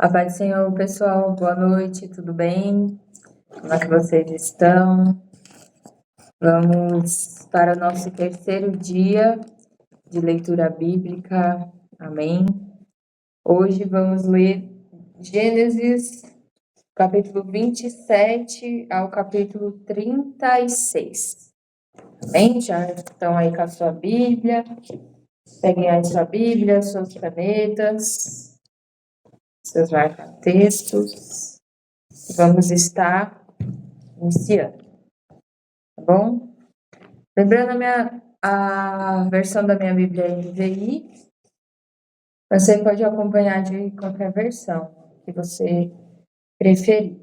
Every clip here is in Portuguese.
A paz do Senhor, pessoal, boa noite, tudo bem? Como é que vocês estão? Vamos para o nosso terceiro dia de leitura bíblica, amém? Hoje vamos ler Gênesis, capítulo 27 ao capítulo 36. Amém? Já estão aí com a sua Bíblia? Peguem aí sua Bíblia, suas canetas, seus marca-textos. Vamos estar iniciando, tá bom? Lembrando a versão da minha Bíblia é NVI, você pode acompanhar de qualquer versão que você preferir.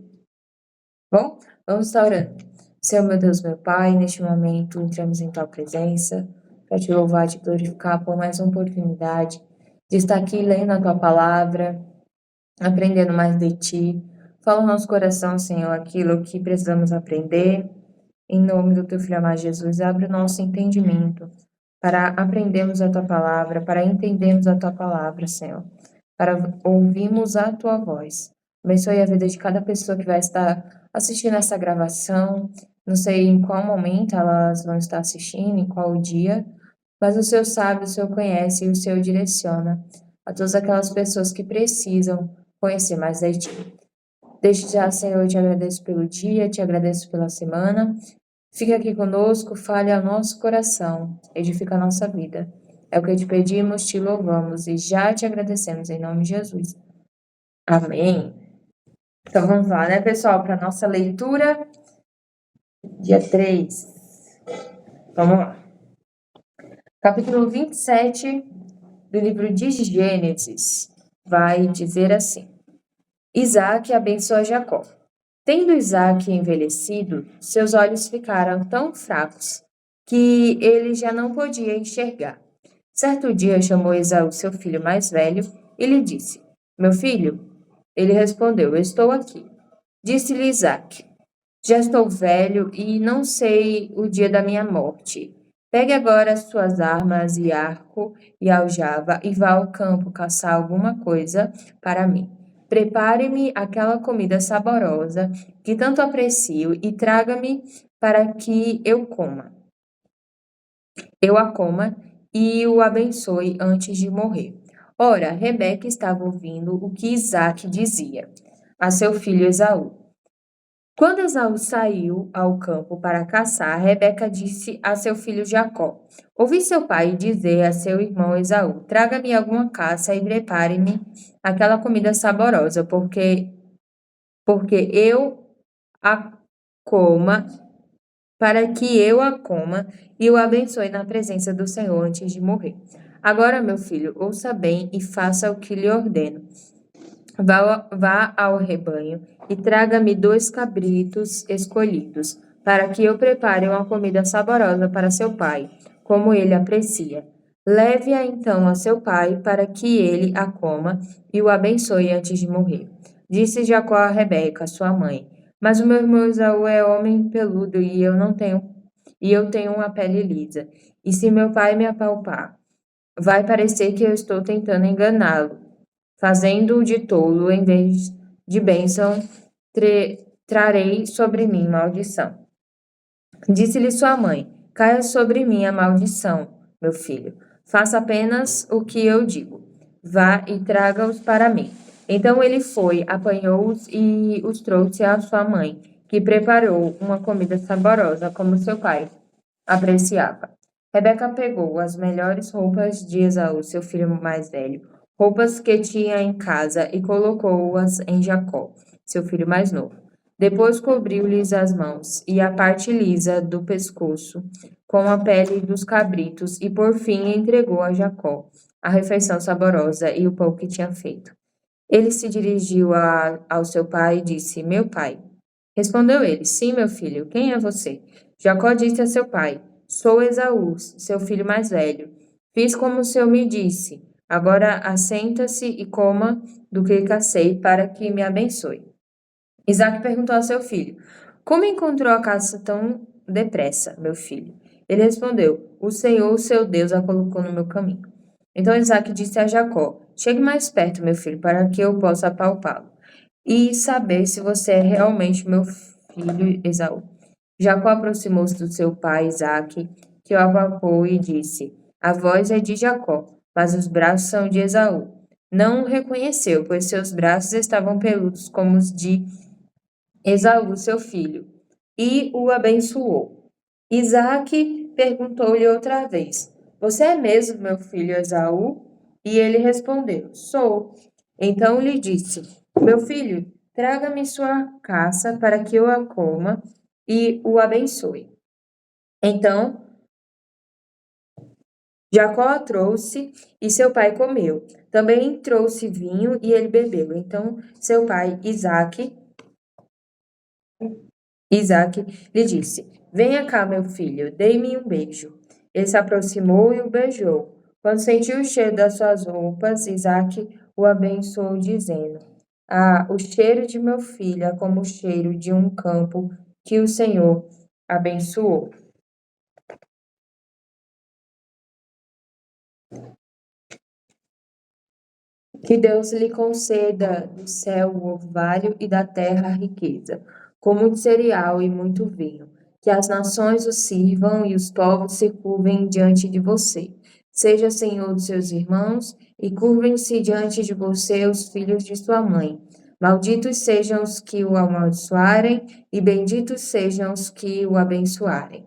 Bom, vamos estar orando. Senhor, meu Deus, meu Pai, neste momento entramos em tua presença para te louvar, te glorificar por mais uma oportunidade de estar aqui lendo a tua palavra, aprendendo mais de ti. Fala no nosso coração, Senhor, aquilo que precisamos aprender. Em nome do teu filho amado Jesus, abre o nosso entendimento para aprendermos a tua palavra, para entendermos a tua palavra, Senhor, para ouvirmos a tua voz. Abençoe a vida de cada pessoa que vai estar assistindo essa gravação. Não sei em qual momento elas vão estar assistindo, em qual dia, mas o Senhor sabe, o Senhor conhece e o Senhor direciona a todas aquelas pessoas que precisam conhecer mais de ti. Desde já, Senhor, eu te agradeço pelo dia, te agradeço pela semana. Fica aqui conosco, fale ao nosso coração, edifica a nossa vida. É o que te pedimos, te louvamos e já te agradecemos em nome de Jesus. Amém. Então vamos lá, né, pessoal, para a nossa leitura, dia 3. Vamos lá. Capítulo 27 do livro de Gênesis vai dizer assim: Isaac abençoa Jacó. Tendo Isaac envelhecido, seus olhos ficaram tão fracos que ele já não podia enxergar. Certo dia chamou Esaú, seu filho mais velho, e lhe disse: Meu filho? Ele respondeu: Estou aqui. Disse-lhe Isaac: Já estou velho e não sei o dia da minha morte. Pegue agora as suas armas e arco e aljava e vá ao campo caçar alguma coisa para mim. Prepare-me aquela comida saborosa que tanto aprecio e traga-me para que eu a coma e o abençoe antes de morrer. Ora, Rebeca estava ouvindo o que Isaque dizia a seu filho Esaú. Quando Esaú saiu ao campo para caçar, Rebeca disse a seu filho Jacó: Ouvi seu pai dizer a seu irmão Esaú: Traga-me alguma caça e prepare-me aquela comida saborosa, porque eu a coma, para que eu a coma e o abençoe na presença do Senhor antes de morrer. Agora, meu filho, ouça bem e faça o que lhe ordeno. Vá ao rebanho e traga-me 2 cabritos escolhidos, para que eu prepare uma comida saborosa para seu pai, como ele aprecia. Leve-a então a seu pai, para que ele a coma e o abençoe antes de morrer. Disse Jacó a Rebeca, sua mãe: Mas o meu irmão Esaú é homem peludo e eu tenho uma pele lisa. E se meu pai me apalpar, vai parecer que eu estou tentando enganá-lo, fazendo-o de tolo em vez de bênção, trarei sobre mim maldição. Disse-lhe sua mãe: Caia sobre mim a maldição, meu filho. Faça apenas o que eu digo. Vá e traga-os para mim. Então ele foi, apanhou-os e os trouxe à sua mãe, que preparou uma comida saborosa, como seu pai apreciava. Rebeca pegou as melhores roupas de Esaú, seu filho mais velho, roupas que tinha em casa, e colocou-as em Jacó, seu filho mais novo. Depois cobriu-lhes as mãos e a parte lisa do pescoço com a pele dos cabritos e por fim entregou a Jacó a refeição saborosa e o pão que tinha feito. Ele se dirigiu ao seu pai e disse: Meu pai. Respondeu ele: Sim, meu filho, quem é você? Jacó disse a seu pai: Sou Esaú, seu filho mais velho. Fiz como o senhor me disse. Agora assenta-se e coma do que cacei para que me abençoe. Isaac perguntou a seu filho: Como encontrou a caça tão depressa, meu filho? Ele respondeu: O Senhor, seu Deus, a colocou no meu caminho. Então Isaac disse a Jacó: chegue mais perto, meu filho, para que eu possa apalpá-lo e saber se você é realmente meu filho Esaú. Jacó aproximou-se do seu pai Isaque, que o apalpou e disse: A voz é de Jacó, mas os braços são de Esaú. Não o reconheceu, pois seus braços estavam peludos como os de Esaú, seu filho, e o abençoou. Isaque perguntou-lhe outra vez: Você é mesmo meu filho Esaú? E ele respondeu: Sou. Então lhe disse: Meu filho, traga-me sua caça para que eu a coma e o abençoe. Então Jacó a trouxe e seu pai comeu. Também trouxe vinho e ele bebeu. Então seu pai Isaque lhe disse: Venha cá, meu filho, dê-me um beijo. Ele se aproximou e o beijou. Quando sentiu o cheiro das suas roupas, Isaque o abençoou, dizendo: Ah, o cheiro de meu filho é como o cheiro de um campo que o Senhor abençoou. Que Deus lhe conceda do céu o orvalho e da terra a riqueza, com muito cereal e muito vinho. Que as nações o sirvam e os povos se curvem diante de você. Seja senhor dos seus irmãos e curvem-se diante de você os filhos de sua mãe. Malditos sejam os que o amaldiçoarem e benditos sejam os que o abençoarem.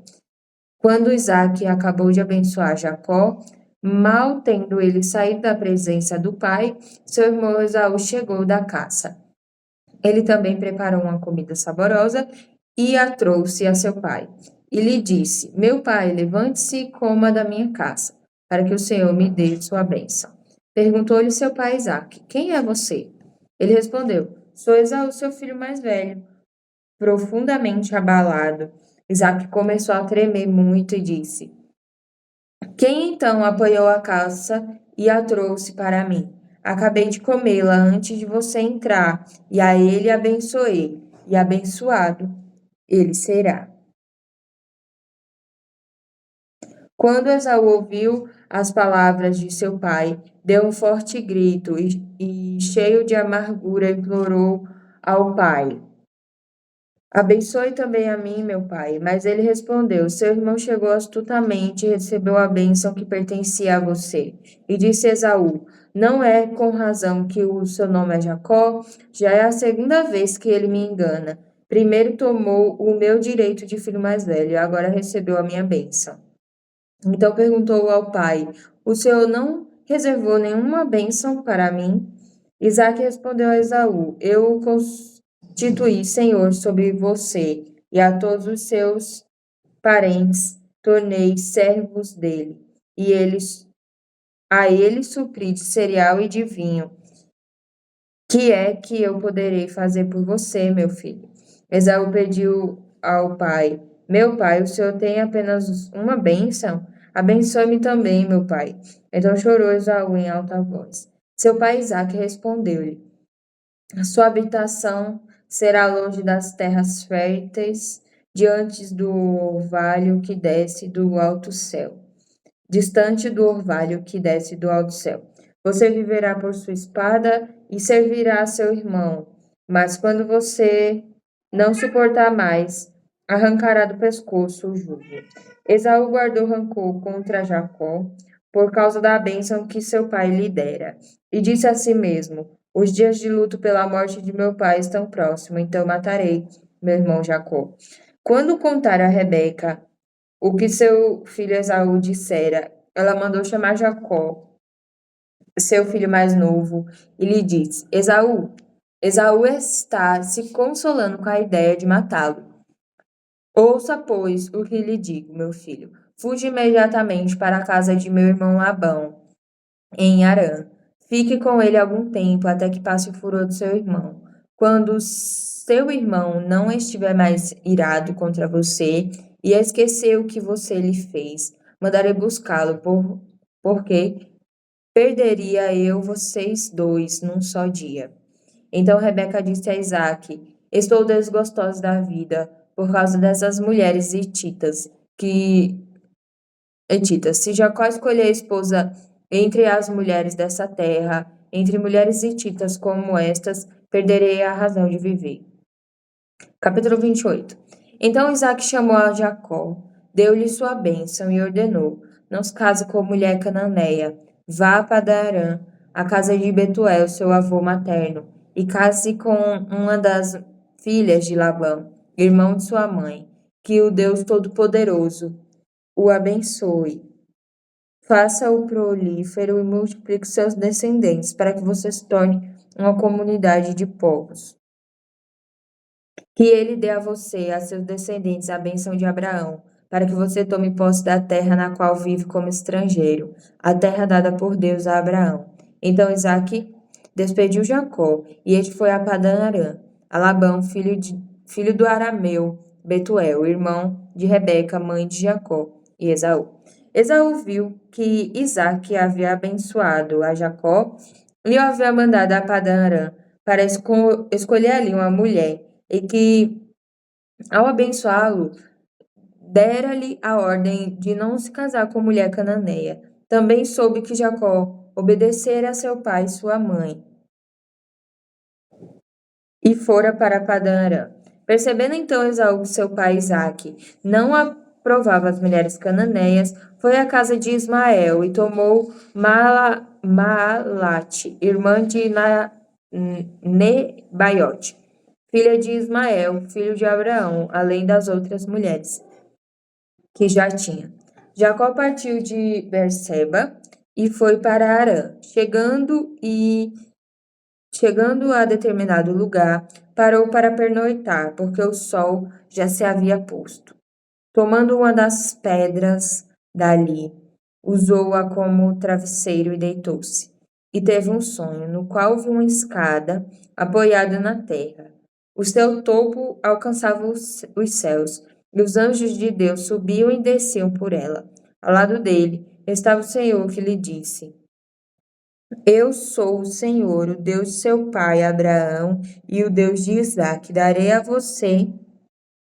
Quando Isaque acabou de abençoar Jacó, mal tendo ele saído da presença do pai, seu irmão Esaú chegou da caça. Ele também preparou uma comida saborosa e a trouxe a seu pai. E lhe disse: Meu pai, levante-se e coma da minha caça, para que o Senhor me dê sua bênção. Perguntou-lhe seu pai Isaque: Quem é você? Ele respondeu: Sou Esaú, seu filho mais velho. Profundamente abalado, Isaque começou a tremer muito e disse: Quem então apanhou a caça e a trouxe para mim? Acabei de comê-la antes de você entrar, e a ele abençoei, e abençoado ele será. Quando Esaú ouviu as palavras de seu pai, deu um forte grito e cheio de amargura, implorou ao pai: Abençoe também a mim, meu pai. Mas ele respondeu: Seu irmão chegou astutamente e recebeu a bênção que pertencia a você. E disse Esaú: Não é com razão que o seu nome é Jacó? Já é a segunda vez que ele me engana. Primeiro tomou o meu direito de filho mais velho, e agora recebeu a minha bênção. Então perguntou ao pai: O senhor não reservou nenhuma bênção para mim? Isaque respondeu a Esaú: Eu o constituí senhor sobre você e a todos os seus parentes, tornei servos dele, e ele supri de cereal e de vinho. Que é que eu poderei fazer por você, meu filho? Esaú pediu ao pai: Meu pai, o senhor tem apenas uma bênção? Abençoe-me também, meu pai. Então chorou Esaú em alta voz. Seu pai Isaque respondeu-lhe: A sua habitação será longe das terras férteis, diante do orvalho que desce do alto céu. Distante do orvalho que desce do alto céu. Você viverá por sua espada e servirá a seu irmão. Mas quando você não suportar mais, arrancará do pescoço o jugo. Esaú guardou rancor contra Jacó por causa da bênção que seu pai lhe dera. E disse a si mesmo: Os dias de luto pela morte de meu pai estão próximos, então matarei meu irmão Jacó. Quando contar a Rebeca o que seu filho Esaú dissera, ela mandou chamar Jacó, seu filho mais novo, e lhe disse: Esaú está se consolando com a ideia de matá-lo. Ouça, pois, o que lhe digo, meu filho. Fuja imediatamente para a casa de meu irmão Labão, em Harã. Fique com ele algum tempo até que passe o furor do seu irmão. Quando seu irmão não estiver mais irado contra você e esquecer o que você lhe fez, mandarei buscá-lo, porque perderia eu vocês dois num só dia. Então Rebeca disse a Isaque: Estou desgostosa da vida por causa dessas mulheres hititas. Se Jacó escolher a esposa entre as mulheres dessa terra, entre mulheres hititas como estas, perderei a razão de viver. Capítulo 28. Então Isaque chamou a Jacó, deu-lhe sua bênção e ordenou: não se case com mulher cananeia, vá a Padarã, a casa de Betuel, seu avô materno, e case com uma das filhas de Labão, irmão de sua mãe. Que o Deus Todo-Poderoso o abençoe, faça-o prolífero e multiplique seus descendentes, para que você se torne uma comunidade de povos. Que ele dê a você e a seus descendentes a bênção de Abraão, para que você tome posse da terra na qual vive como estrangeiro, a terra dada por Deus a Abraão. Então Isaque despediu Jacó, e este foi a Padã Arã, a Labão, filho do arameu Betuel, irmão de Rebeca, mãe de Jacó, e Esaú. Esaú viu que Isaque havia abençoado a Jacó e o havia mandado a Padã Arã para escolher ali uma mulher, e que, ao abençoá-lo, dera-lhe a ordem de não se casar com mulher cananeia. Também soube que Jacó obedecera a seu pai e sua mãe, e fora para Padã Arã. Percebendo então Esaú que seu pai Isaque não aprovava as mulheres cananeias, foi à casa de Ismael e tomou Maalate, irmã de Nebaiote, filha de Ismael, filho de Abraão, além das outras mulheres que já tinha. Jacó partiu de Berseba e foi para Arã. Chegando a determinado lugar, parou para pernoitar, porque o sol já se havia posto. Tomando uma das pedras dali, usou-a como travesseiro e deitou-se. E teve um sonho, no qual viu uma escada apoiada na terra. O seu topo alcançava os céus, e os anjos de Deus subiam e desciam por ela. Ao lado dele estava o Senhor, que lhe disse: eu sou o Senhor, o Deus de seu pai Abraão e o Deus de Isaque. Darei a você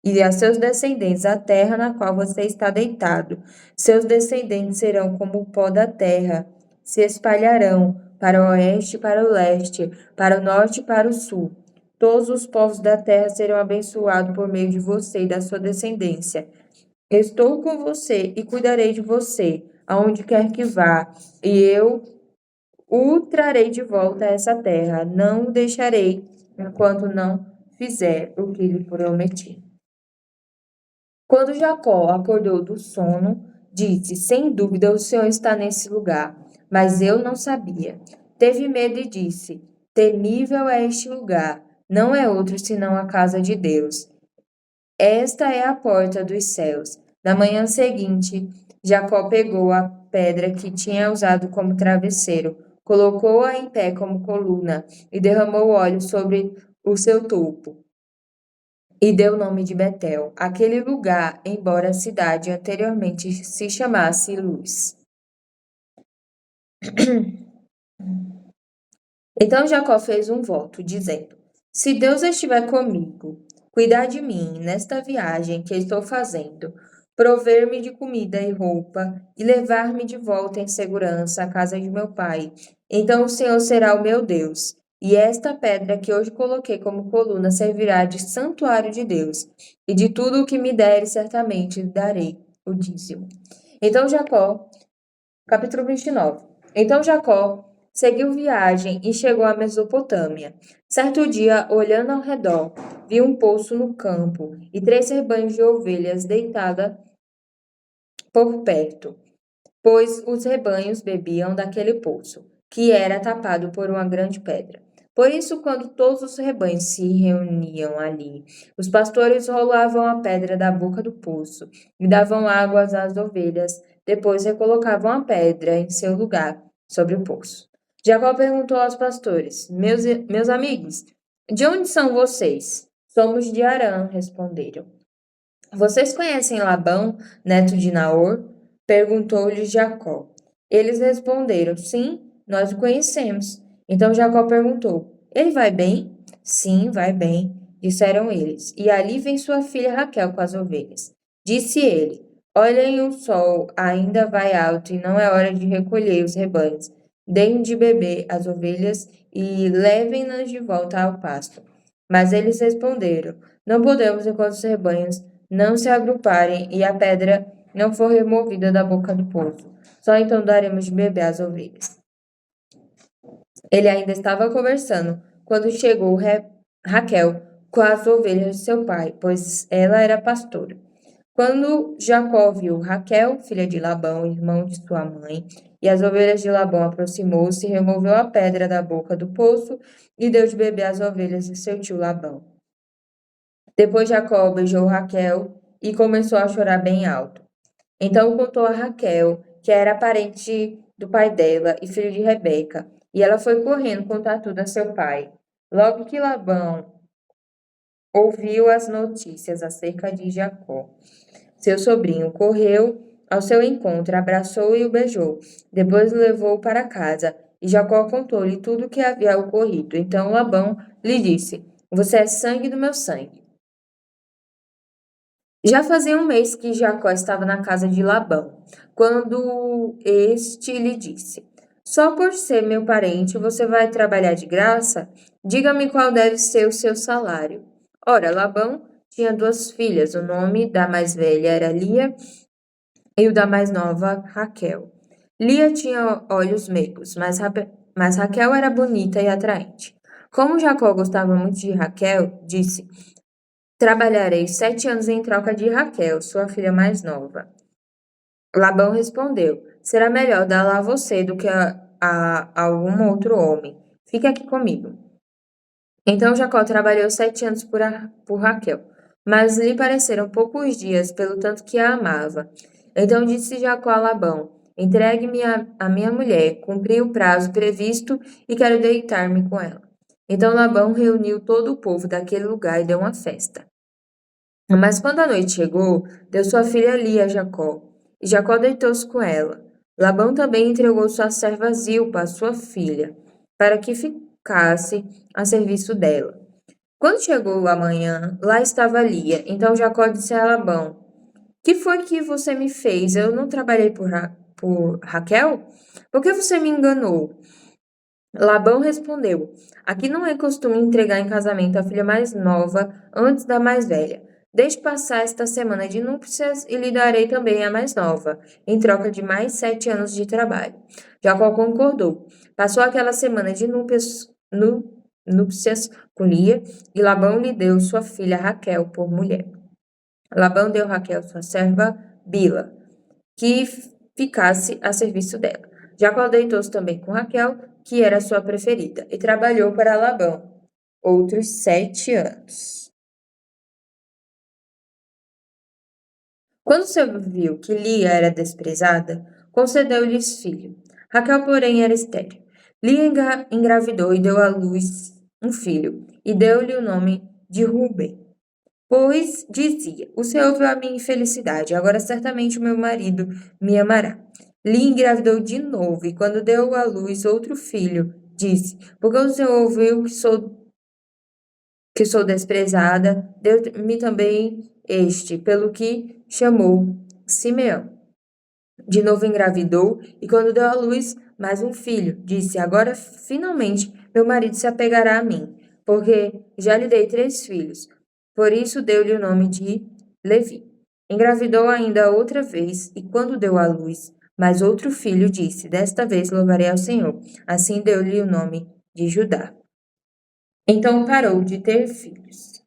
e a seus descendentes a terra na qual você está deitado. Seus descendentes serão como o pó da terra, se espalharão para o oeste e para o leste, para o norte e para o sul. Todos os povos da terra serão abençoados por meio de você e da sua descendência. Estou com você e cuidarei de você, aonde quer que vá, e eu o trarei de volta a essa terra. Não o deixarei enquanto não fizer o que lhe prometi. Quando Jacó acordou do sono, disse: sem dúvida o Senhor está nesse lugar, mas eu não sabia. Teve medo e disse: temível é este lugar, não é outro senão a casa de Deus. Esta é a porta dos céus. Na manhã seguinte, Jacó pegou a pedra que tinha usado como travesseiro, colocou-a em pé como coluna e derramou óleo sobre o seu topo. E deu o nome de Betel, aquele lugar, embora a cidade anteriormente se chamasse Luz. Então Jacó fez um voto, dizendo: se Deus estiver comigo, cuidar de mim nesta viagem que estou fazendo, prover-me de comida e roupa e levar-me de volta em segurança à casa de meu pai, então o Senhor será o meu Deus. E esta pedra que hoje coloquei como coluna servirá de santuário de Deus, e de tudo o que me deres, certamente darei o dízimo. Então Jacó, capítulo 29. Então Jacó seguiu viagem e chegou à Mesopotâmia. Certo dia, olhando ao redor, viu um poço no campo e 3 rebanhos de ovelhas deitadas por perto, pois os rebanhos bebiam daquele poço, que era tapado por uma grande pedra. Por isso, quando todos os rebanhos se reuniam ali, os pastores rolavam a pedra da boca do poço e davam águas às ovelhas. Depois recolocavam a pedra em seu lugar, sobre o poço. Jacó perguntou aos pastores: Meus amigos, de onde são vocês? Somos de Harã, responderam. Vocês conhecem Labão, neto de Naor? Perguntou-lhe Jacó. Eles responderam: sim, nós o conhecemos. Então Jacó perguntou: ele vai bem? Sim, vai bem, disseram eles. E ali vem sua filha Raquel com as ovelhas. Disse ele: olhem, o sol ainda vai alto e não é hora de recolher os rebanhos. deem de beber às ovelhas e levem-nas de volta ao pasto. Mas eles responderam: Não podemos enquanto os rebanhos não se agruparem e a pedra não for removida da boca do poço. Só então daremos de beber às ovelhas. Ele ainda estava conversando quando chegou Raquel com as ovelhas de seu pai, pois ela era pastora. Quando Jacó viu Raquel, filha de Labão, irmão de sua mãe, e as ovelhas de Labão aproximou-se, removeu a pedra da boca do poço e deu de beber às ovelhas de seu tio Labão. Depois Jacó beijou Raquel e começou a chorar bem alto. Então contou a Raquel, que era parente do pai dela e filho de Rebeca, e ela foi correndo contar tudo a seu pai. Logo que Labão ouviu as notícias acerca de Jacó, seu sobrinho correu ao seu encontro, abraçou-o e o beijou. Depois o levou para casa, e Jacó contou-lhe tudo o que havia ocorrido. Então Labão lhe disse: Você é sangue do meu sangue. Já fazia um mês que Jacó estava na casa de Labão, quando este lhe disse: Só por ser meu parente você vai trabalhar de graça? Diga-me qual deve ser o seu salário. Ora, Labão tinha duas filhas, o nome da mais velha era Lia e o da mais nova, Raquel. Lia tinha olhos meigos, mas Raquel era bonita e atraente. Como Jacó gostava muito de Raquel, disse: Trabalharei 7 anos em troca de Raquel, sua filha mais nova. Labão respondeu: Será melhor dá-la a você do que a algum outro homem. Fique aqui comigo. Então Jacó trabalhou 7 anos por Raquel, mas lhe pareceram poucos dias, pelo tanto que a amava. Então disse Jacó a Labão: Entregue-me a minha mulher, cumpri o prazo previsto e quero deitar-me com ela. Então Labão reuniu todo o povo daquele lugar e deu uma festa. Mas quando a noite chegou, deu sua filha Lia a Jacó, e Jacó deitou-se com ela. Labão também entregou sua serva Zilpa, sua filha, para que ficasse a serviço dela. Quando chegou a manhã, lá estava Lia. Então Jacó disse a Labão: Que foi que você me fez? Eu não trabalhei por Raquel? Por que você me enganou? Labão respondeu: Aqui não é costume entregar em casamento a filha mais nova antes da mais velha. Deixe passar esta semana de núpcias e lhe darei também a mais nova, em troca de mais 7 anos de trabalho. Jacó concordou. Passou aquela semana de núpcias com Lia, e Labão lhe deu sua filha Raquel por mulher. Labão deu Raquel sua serva Bila, que ficasse a serviço dela. Jacó deitou-se também com Raquel, que era sua preferida, e trabalhou para Labão outros 7 anos. Quando seu viu que Lia era desprezada, concedeu-lhes filho. Raquel, porém, era estéril. Lia engravidou e deu à luz um filho, e deu-lhe o nome de Ruben. Pois dizia: O Senhor viu a minha infelicidade, agora certamente o meu marido me amará. Lia engravidou de novo, e quando deu à luz outro filho, disse: Porque o Senhor ouviu que sou desprezada, deu-me também este, pelo que chamou Simeão. De novo engravidou, e quando deu à luz mais um filho, disse: Agora finalmente meu marido se apegará a mim, porque já lhe dei 3 filhos. Por isso deu-lhe o nome de Levi. Engravidou ainda outra vez, e quando deu à luz mais outro filho, disse: Desta vez louvarei ao Senhor. Assim deu-lhe o nome de Judá. Então parou de ter filhos.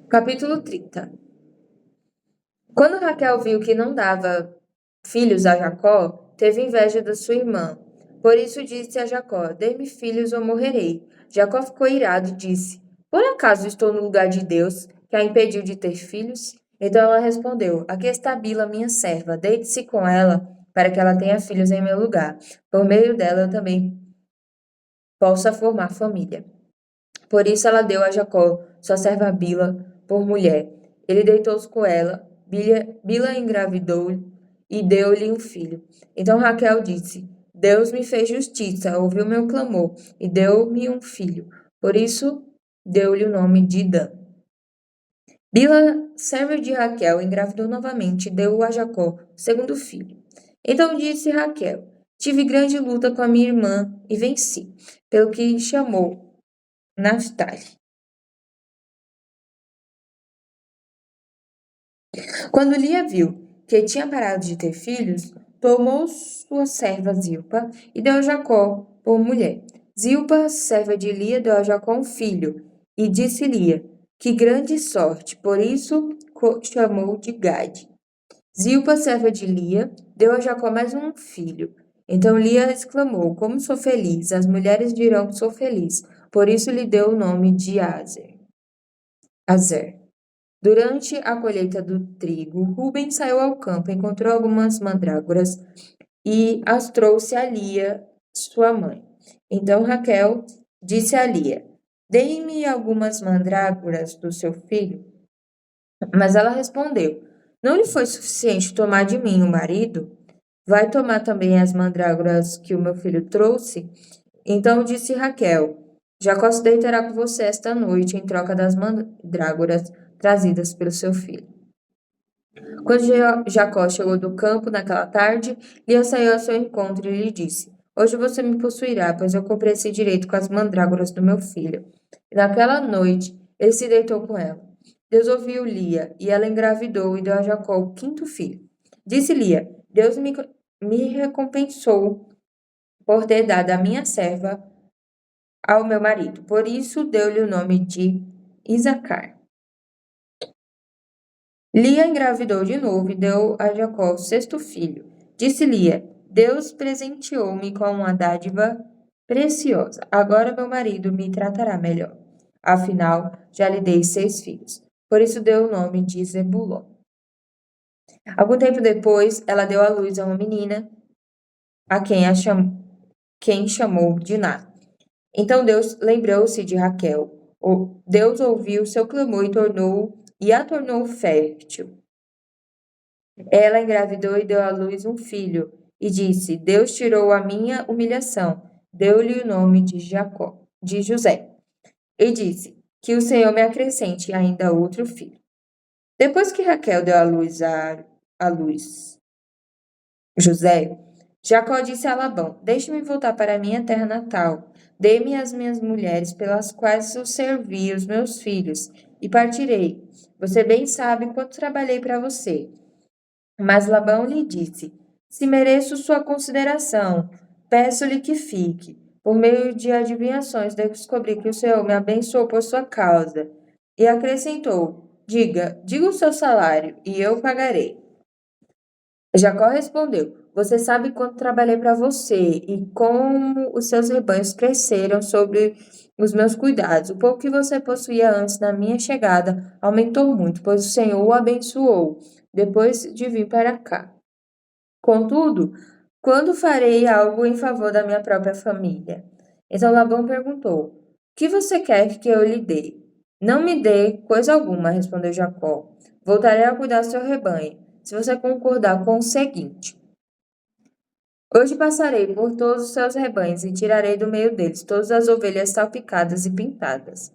Capítulo 30. Quando Raquel viu que não dava filhos a Jacó, teve inveja da sua irmã. Por isso disse a Jacó: Dê-me filhos ou morrerei. Jacó ficou irado e disse: Por acaso estou no lugar de Deus, que a impediu de ter filhos? Então ela respondeu: Aqui está Bila, minha serva. Deite-se com ela, para que ela tenha filhos em meu lugar. Por meio dela eu também possa formar família. Por isso ela deu a Jacó sua serva Bila por mulher. Ele deitou-se com ela. Bila engravidou e deu-lhe um filho. Então Raquel disse: Deus me fez justiça, ouviu meu clamor e deu-me um filho. Por isso deu-lhe o nome de Dan. Bila, serva de Raquel, engravidou novamente e deu a Jacó o segundo filho. Então disse Raquel: Tive grande luta com a minha irmã e venci, pelo que chamou Naftali. Quando Lia viu que tinha parado de ter filhos, tomou sua serva Zilpa e deu a Jacó por mulher. Zilpa, serva de Lia, deu a Jacó um filho, e disse Lia: Que grande sorte! Por isso chamou de Gade. Zilpa, serva de Lia, deu a Jacó mais um filho. Então Lia exclamou: Como sou feliz! As mulheres dirão que sou feliz. Por isso lhe deu o nome de Azer. Durante a colheita do trigo, Rubem saiu ao campo, encontrou algumas mandrágoras e as trouxe a Lia, sua mãe. Então Raquel disse a Lia: Dê-me algumas mandrágoras do seu filho. Mas ela respondeu: Não lhe foi suficiente tomar de mim o marido? Vai tomar também as mandrágoras que o meu filho trouxe? Então disse Raquel: Jacó se deitará com você esta noite em troca das mandrágoras trazidas pelo seu filho. Quando Jacó chegou do campo naquela tarde, Lia saiu ao seu encontro e lhe disse: Hoje você me possuirá, pois eu comprei esse direito com as mandrágoras do meu filho. E naquela noite ele se deitou com ela. Deus ouviu Lia, e ela engravidou e deu a Jacó o quinto filho. Disse Lia: Deus me recompensou por ter dado a minha serva ao meu marido. Por isso deu-lhe o nome de Isacar. Lia engravidou de novo e deu a Jacó o sexto filho. Disse Lia: Deus presenteou-me com uma dádiva preciosa. Agora meu marido me tratará melhor. Afinal, já lhe dei 6 filhos. Por isso deu o nome de Zebulon. Algum tempo depois, ela deu à luz a uma menina, a quem chamou Diná. Então Deus lembrou-se de Raquel. Deus ouviu seu clamor e a tornou fértil. Ela engravidou e deu à luz um filho, e disse: Deus tirou a minha humilhação. Deu-lhe o nome de José. E disse: Que o Senhor me acrescente ainda outro filho. Depois que Raquel deu à luz José, Jacó disse a Labão: Deixe-me voltar para a minha terra natal. Dê-me as minhas mulheres pelas quais eu servi os meus filhos, e partirei. Você bem sabe quanto trabalhei para você. Mas Labão lhe disse: Se mereço sua consideração, peço-lhe que fique. Por meio de adivinhações, descobri que o Senhor me abençoou por sua causa. E acrescentou: diga o seu salário, e eu pagarei. Jacó respondeu: Você sabe quanto trabalhei para você e como os seus rebanhos cresceram sobre os meus cuidados. O pouco que você possuía antes da minha chegada aumentou muito, pois o Senhor o abençoou depois de vir para cá. Contudo, quando farei algo em favor da minha própria família? Então Labão perguntou: Que você quer que eu lhe dê? Não me dê coisa alguma, respondeu Jacó. Voltarei a cuidar do seu rebanho, se você concordar com o seguinte: Hoje passarei por todos os seus rebanhos e tirarei do meio deles todas as ovelhas salpicadas e pintadas,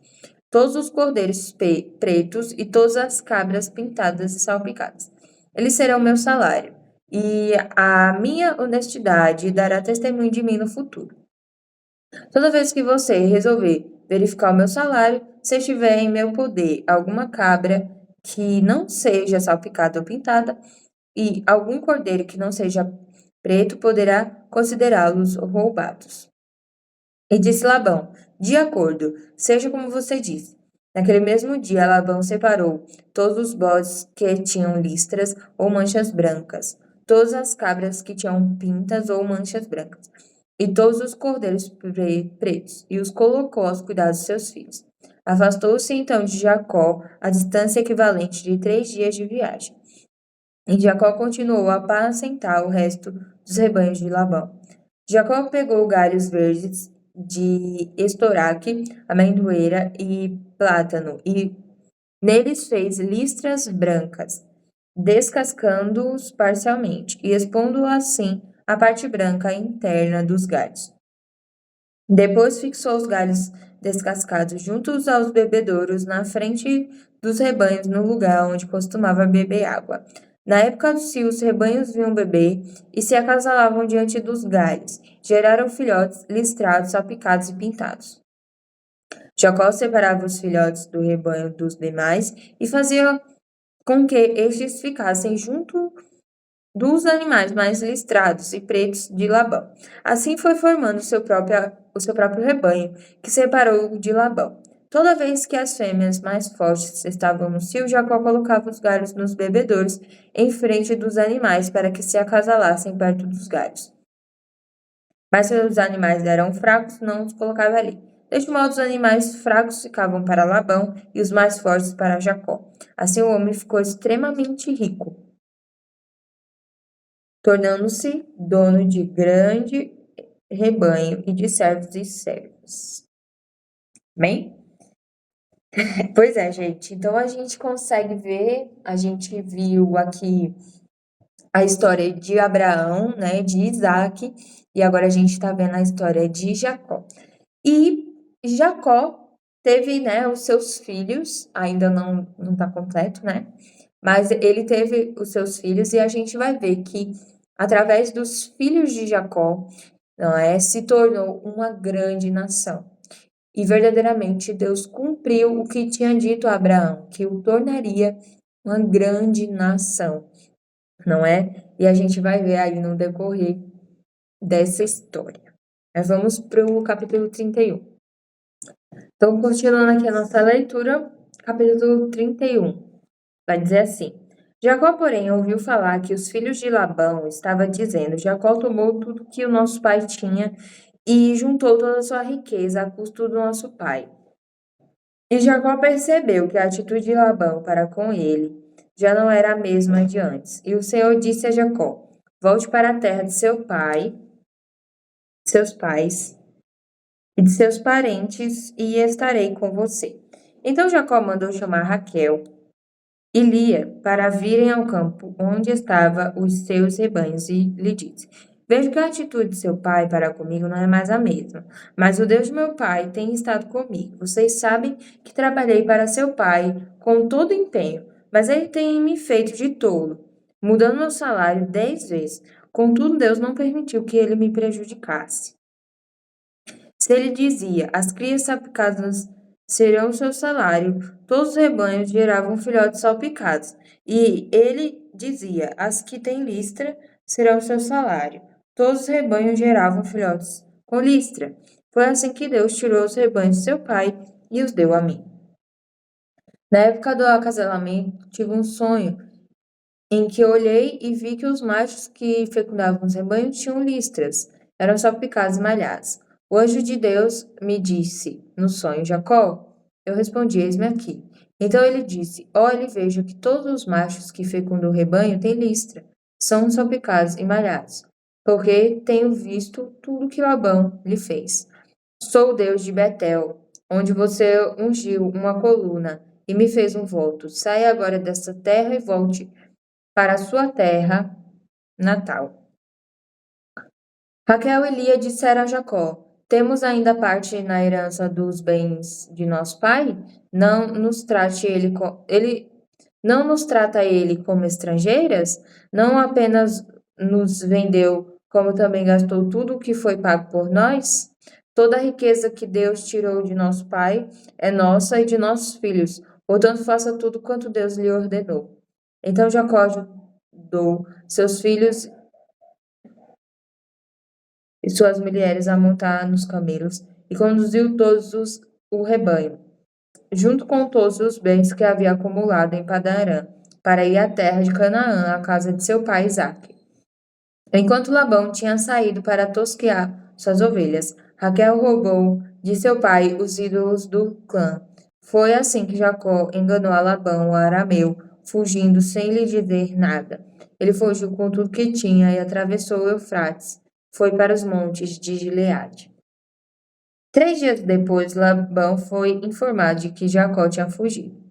todos os cordeiros pretos e todas as cabras pintadas e salpicadas. Eles serão meu salário, e a minha honestidade dará testemunho de mim no futuro. Toda vez que você resolver verificar o meu salário, se estiver em meu poder alguma cabra que não seja salpicada ou pintada, e algum cordeiro que não seja preto, poderá considerá-los roubados. E disse Labão: De acordo, seja como você disse. Naquele mesmo dia, Labão separou todos os bodes que tinham listras ou manchas brancas, todas as cabras que tinham pintas ou manchas brancas, e todos os cordeiros pretos, e os colocou aos cuidados de seus filhos. Afastou-se então de Jacó a distância equivalente de 3 dias de viagem. E Jacó continuou a apacentar o resto dos rebanhos de Labão. Jacó pegou galhos verdes de estoraque, amendoeira e plátano, e neles fez listras brancas, descascando-os parcialmente, e expondo assim a parte branca interna dos galhos. Depois fixou os galhos descascados juntos aos bebedouros na frente dos rebanhos no lugar onde costumava beber água. Na época do cio, os rebanhos vinham beber e se acasalavam diante dos galhos. Geraram filhotes listrados, salpicados e pintados. Jacó separava os filhotes do rebanho dos demais e fazia com que estes ficassem junto dos animais mais listrados e pretos de Labão. Assim foi formando o seu próprio rebanho, que separou de Labão. Toda vez que as fêmeas mais fortes estavam no cio, Jacó colocava os galhos nos bebedouros em frente dos animais para que se acasalassem perto dos galhos. Mas se os animais eram fracos, não os colocava ali. Deste modo, os animais fracos ficavam para Labão e os mais fortes para Jacó. Assim, o homem ficou extremamente rico, tornando-se dono de grande rebanho e de servos e servas. Bem? Pois é, gente. Então, a gente consegue ver, a gente viu aqui a história de Abraão, né, de Isaac, e agora a gente está vendo a história de Jacó. E Jacó teve, né, os seus filhos, ainda não está completo, né? Mas ele teve os seus filhos e a gente vai ver que através dos filhos de Jacó, não é, se tornou uma grande nação. E verdadeiramente Deus cumpriu o que tinha dito a Abraão, que o tornaria uma grande nação, não é? E a gente vai ver aí no decorrer dessa história. Mas vamos para o capítulo 31. Então, continuando aqui a nossa leitura, capítulo 31, vai dizer assim: Jacó, porém, ouviu falar que os filhos de Labão estavam dizendo: Jacó tomou tudo que o nosso pai tinha e juntou toda a sua riqueza a custo do nosso pai. E Jacó percebeu que a atitude de Labão para com ele já não era a mesma de antes. E o Senhor disse a Jacó: Volte para a terra de seu pai, seus pais e de seus parentes, e estarei com você. Então Jacó mandou chamar Raquel e Lia para virem ao campo onde estavam os seus rebanhos, e lhe disse: Vejo que a atitude de seu pai para comigo não é mais a mesma, mas o Deus de meu pai tem estado comigo. Vocês sabem que trabalhei para seu pai com todo empenho, mas ele tem me feito de tolo, mudando meu salário 10 vezes. Contudo, Deus não permitiu que ele me prejudicasse. Se ele dizia: As crias salpicadas serão o seu salário, todos os rebanhos geravam filhotes salpicados. E ele dizia: As que têm listra serão o seu salário. Todos os rebanhos geravam filhotes com listra. Foi assim que Deus tirou os rebanhos de seu pai e os deu a mim. Na época do acasalamento, tive um sonho em que olhei e vi que os machos que fecundavam os rebanhos tinham listras, eram salpicados e malhados. O anjo de Deus me disse no sonho: Jacó? Eu respondi: Eis-me aqui. Então ele disse: Olhe e veja que todos os machos que fecundam o rebanho têm listra, são salpicados e malhados, porque tenho visto tudo que Labão lhe fez. Sou o Deus de Betel, onde você ungiu uma coluna e me fez um voto. Saia agora desta terra e volte para a sua terra natal. Raquel e Lia disseram a Jacó: Temos ainda parte na herança dos bens de nosso pai? Não nos trate ele não nos trata ele como estrangeiras? Não apenas nos vendeu, como também gastou tudo o que foi pago por nós? Toda a riqueza que Deus tirou de nosso pai é nossa e de nossos filhos. Portanto, faça tudo quanto Deus lhe ordenou. Então Jacó ajudou seus filhos e suas mulheres a montar nos camelos e conduziu o rebanho, junto com todos os bens que havia acumulado em Padan-Aram, para ir à terra de Canaã, à casa de seu pai Isaque. Enquanto Labão tinha saído para tosquear suas ovelhas, Raquel roubou de seu pai os ídolos do clã. Foi assim que Jacó enganou a Labão, o arameu, fugindo sem lhe dizer nada. Ele fugiu com tudo que tinha e atravessou o Eufrates. Foi para os montes de Gileade. 3 dias depois, Labão foi informado de que Jacó tinha fugido.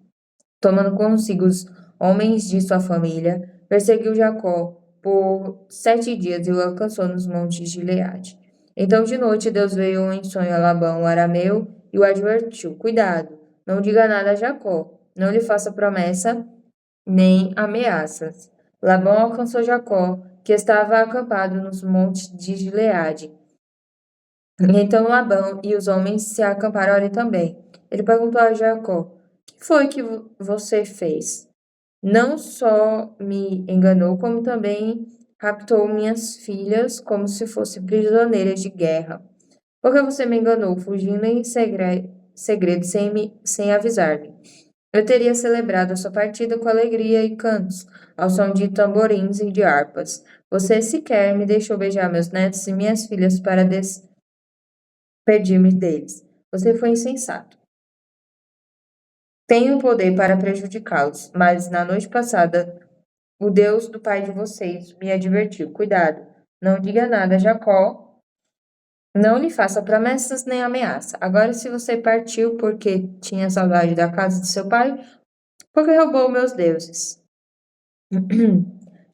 Tomando consigo os homens de sua família, perseguiu Jacó por 7 dias e o alcançou nos montes de Gileade. Então, de noite, Deus veio em sonho a Labão, o arameu, e o advertiu: Cuidado, não diga nada a Jacó, não lhe faça promessa nem ameaças. Labão alcançou Jacó, que estava acampado nos montes de Gileade. Então Labão e os homens se acamparam ali também. Ele perguntou a Jacó: que foi que você fez? Não só me enganou, como também raptou minhas filhas como se fossem prisioneiras de guerra. Por que você me enganou, fugindo em segredo sem avisar-me? Eu teria celebrado a sua partida com alegria e cantos, ao som de tamborins e de harpas. Você sequer me deixou beijar meus netos e minhas filhas para despedir-me deles. Você foi insensato. Tenho poder para prejudicá-los, mas na noite passada o Deus do pai de vocês me advertiu: cuidado, não diga nada a Jacó, não lhe faça promessas nem ameaça. Agora, se você partiu porque tinha saudade da casa de seu pai, porque roubou meus deuses.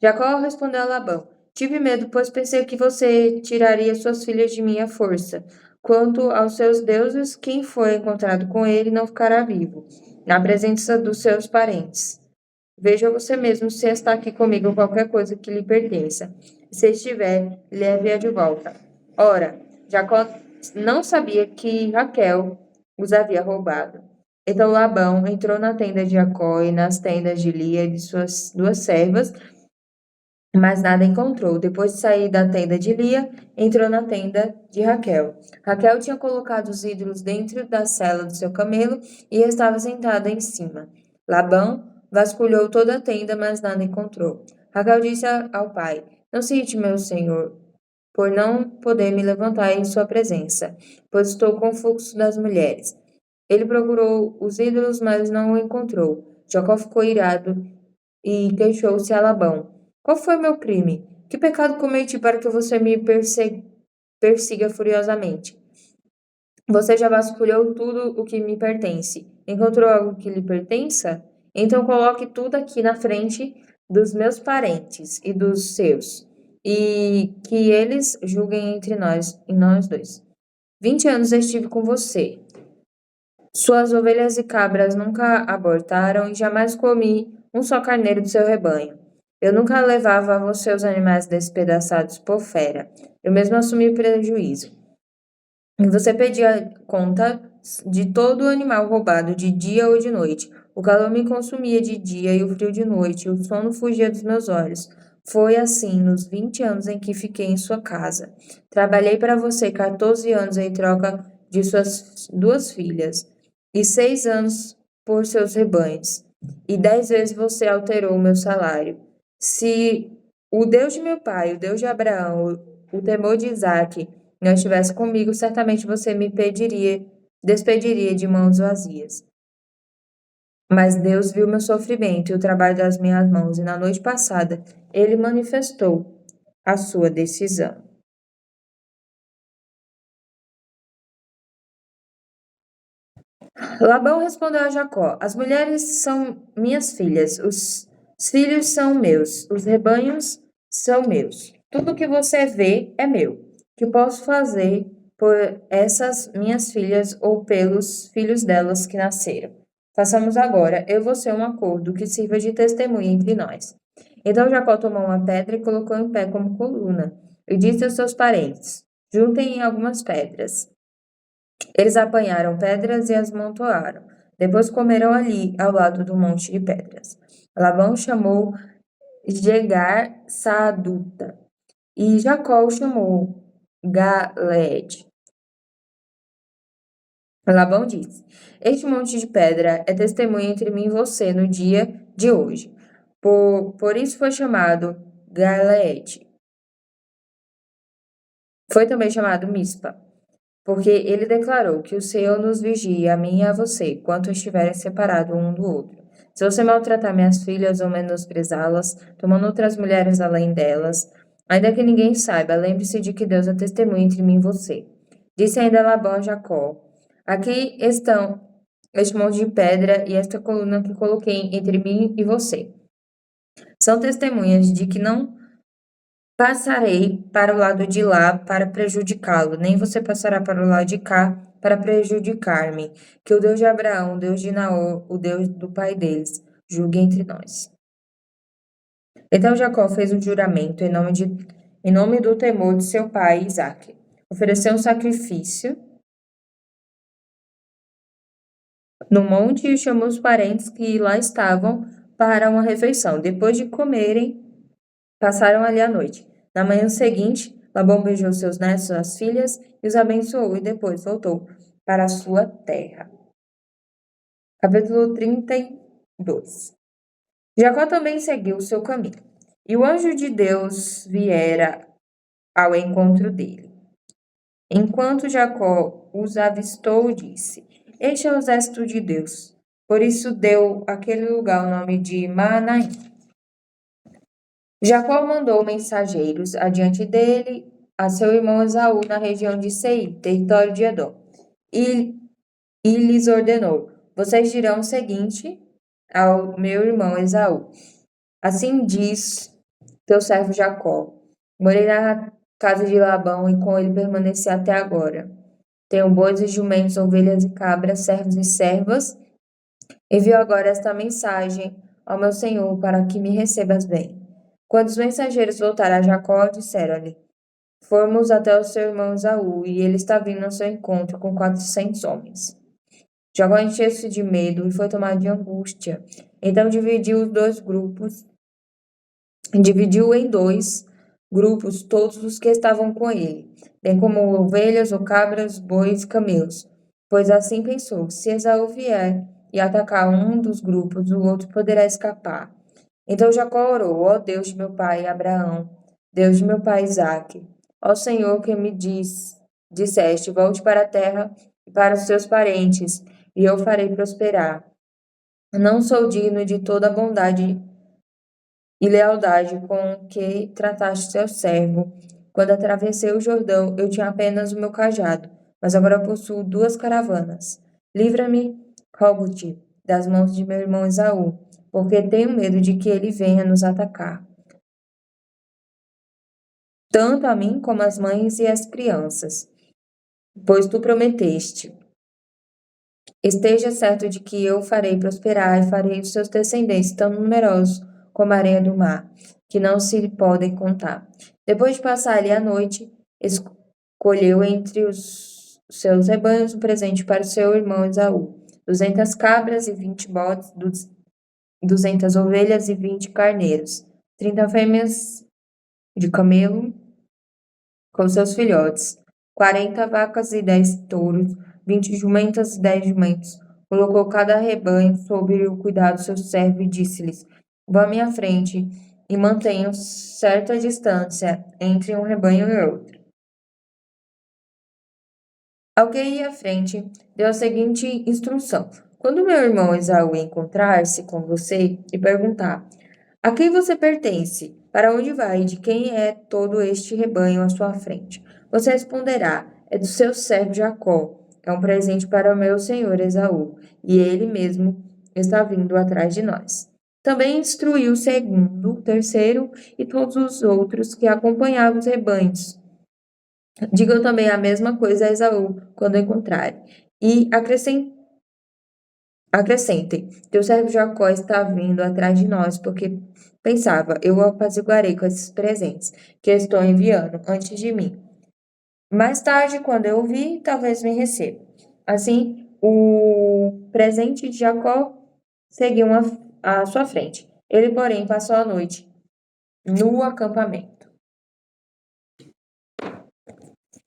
Jacó respondeu a Labão: tive medo, pois pensei que você tiraria suas filhas de minha força. Quanto aos seus deuses, quem foi encontrado com ele não ficará vivo, na presença dos seus parentes. Veja você mesmo se está aqui comigo qualquer coisa que lhe pertença. Se estiver, leve-a de volta. Ora, Jacó não sabia que Raquel os havia roubado. Então Labão entrou na tenda de Jacó e nas tendas de Lia e de suas duas servas, mas nada encontrou. Depois de sair da tenda de Lia, entrou na tenda de Raquel. Raquel tinha colocado os ídolos dentro da sela do seu camelo e estava sentada em cima. Labão vasculhou toda a tenda, mas nada encontrou. Raquel disse ao pai: não se irrite, meu senhor, por não poder me levantar em sua presença, pois estou com o fluxo das mulheres. Ele procurou os ídolos, mas não o encontrou. Jacó ficou irado e queixou-se a Labão: qual foi meu crime? Que pecado cometi para que você me persiga furiosamente? Você já vasculhou tudo o que me pertence. Encontrou algo que lhe pertença? Então coloque tudo aqui na frente dos meus parentes e dos seus, e que eles julguem entre nós, em nós dois. 20 anos eu estive com você. Suas ovelhas e cabras nunca abortaram e jamais comi um só carneiro do seu rebanho. Eu nunca levava a você os animais despedaçados por fera. Eu mesmo assumi prejuízo. E você pedia conta de todo o animal roubado, de dia ou de noite. O calor me consumia de dia e o frio de noite, e o sono fugia dos meus olhos. Foi assim nos 20 anos em que fiquei em sua casa. Trabalhei para você 14 anos em troca de suas duas filhas, e 6 anos por seus rebanhos. E 10 vezes você alterou o meu salário. Se o Deus de meu pai, o Deus de Abraão, o temor de Isaque, não estivesse comigo, certamente você me despediria de mãos vazias. Mas Deus viu meu sofrimento e o trabalho das minhas mãos, e na noite passada ele manifestou a sua decisão. Labão respondeu a Jacó: as mulheres são minhas filhas, os filhos são meus, os rebanhos são meus. Tudo que você vê é meu. Que posso fazer por essas minhas filhas ou pelos filhos delas que nasceram? Façamos agora, eu e você, um acordo que sirva de testemunha entre nós. Então Jacó tomou uma pedra e colocou em pé como coluna, e disse aos seus parentes: juntem algumas pedras. Eles apanharam pedras e as amontoaram. Depois comeram ali, ao lado do monte de pedras. Labão chamou Jegar Saaduta e Jacó o chamou Galeed. Labão disse: este monte de pedra é testemunha entre mim e você no dia de hoje. Por isso foi chamado Galeed. Foi também chamado Mispa, porque ele declarou que o Senhor nos vigia, a mim e a você, quanto estiverem separados um do outro. Se você maltratar minhas filhas ou menosprezá-las, tomando outras mulheres além delas, ainda que ninguém saiba, lembre-se de que Deus é testemunha entre mim e você. Disse ainda Labão a Jacó: aqui estão este monte de pedra e esta coluna que coloquei entre mim e você. São testemunhas de que não passarei para o lado de lá para prejudicá-lo, nem você passará para o lado de cá para prejudicar-me. Que o Deus de Abraão, o Deus de Naor, o Deus do pai deles, julgue entre nós. Então Jacó fez um juramento em nome do temor de seu pai Isaque. Ofereceu um sacrifício no monte e chamou os parentes que lá estavam para uma refeição. Depois de comerem, passaram ali a noite. Na manhã seguinte, Labão beijou seus netos, suas filhas e os abençoou, e depois voltou para a sua terra. Capítulo 32. Jacó também seguiu o seu caminho, e o anjo de Deus viera ao encontro dele. Enquanto Jacó os avistou, disse: Este é o exército de Deus. Por isso deu àquele lugar o nome de Maanaim. Jacó mandou mensageiros adiante dele a seu irmão Esaú na região de Seir, território de Edom, e lhes ordenou: Vocês dirão o seguinte ao meu irmão Esaú: Assim diz teu servo Jacó: Morei na casa de Labão e com ele permaneci até agora. Tenho bois e jumentos, ovelhas e cabras, servos e servas. Envio agora esta mensagem ao meu senhor para que me recebas bem. Quando os mensageiros voltaram a Jacó, disseram-lhe: Fomos até o seu irmão Esaú, e ele está vindo ao seu encontro com 400 homens. Jacó encheu-se de medo e foi tomado de angústia. Então dividiu em dois grupos todos os que estavam com ele, bem como ovelhas ou cabras, bois e camelos. Pois assim pensou: se Esaú vier e atacar um dos grupos, o outro poderá escapar. Então Jacó orou: ó Deus de meu pai Abraão, Deus de meu pai Isaque, ó Senhor que me disseste: volte para a terra e para os seus parentes, e eu farei prosperar. Não sou digno de toda a bondade e lealdade com que trataste teu servo. Quando atravessei o Jordão, eu tinha apenas o meu cajado, mas agora possuo 2 caravanas. Livra-me, rogo-te, das mãos de meu irmão Esaú, porque tenho medo de que ele venha nos atacar, tanto a mim como as mães e as crianças. Pois tu prometeste: esteja certo de que eu farei prosperar e farei os seus descendentes tão numerosos como a areia do mar, que não se podem contar. Depois de passar ali a noite, escolheu entre os seus rebanhos um presente para o seu irmão Esaú: 200 cabras e 20 bodes, 200 ovelhas e 20 carneiros, 30 fêmeas de camelo com seus filhotes, 40 vacas e 10 touros, 20 jumentas e 10 jumentos. Colocou cada rebanho sob o cuidado do seu servo e disse-lhes: Vá à minha frente e mantenham certa distância entre um rebanho e outro. Ao que ia à frente, deu a seguinte instrução: Quando meu irmão Esaú encontrar-se com você e perguntar: A quem você pertence? Para onde vai? De quem é todo este rebanho à sua frente? Você responderá: É do seu servo Jacó. É um presente para o meu senhor Esaú, e ele mesmo está vindo atrás de nós. Também instruiu o segundo, o terceiro e todos os outros que acompanhavam os rebanhos. Digam também a mesma coisa a Esaú quando encontrarem. E acrescentem: Teu servo Jacó está vindo atrás de nós, porque pensava: eu o apaziguarei com esses presentes que eu estou enviando antes de mim. Mais tarde, quando eu vi, talvez me receba. Assim, o presente de Jacó seguiu à sua frente. Ele, porém, passou a noite no acampamento.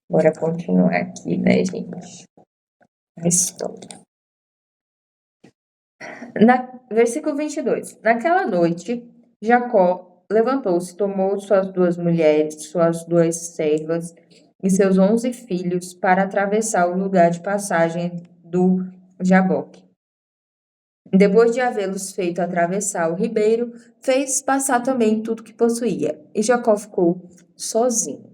Bora continuar aqui, né, gente? A história. Versículo 22. Naquela noite, Jacó levantou-se, tomou suas 2 mulheres, suas 2 servas e seus 11 filhos para atravessar o lugar de passagem do Jaboque. Depois de havê-los feito atravessar o ribeiro, fez passar também tudo que possuía, e Jacó ficou sozinho.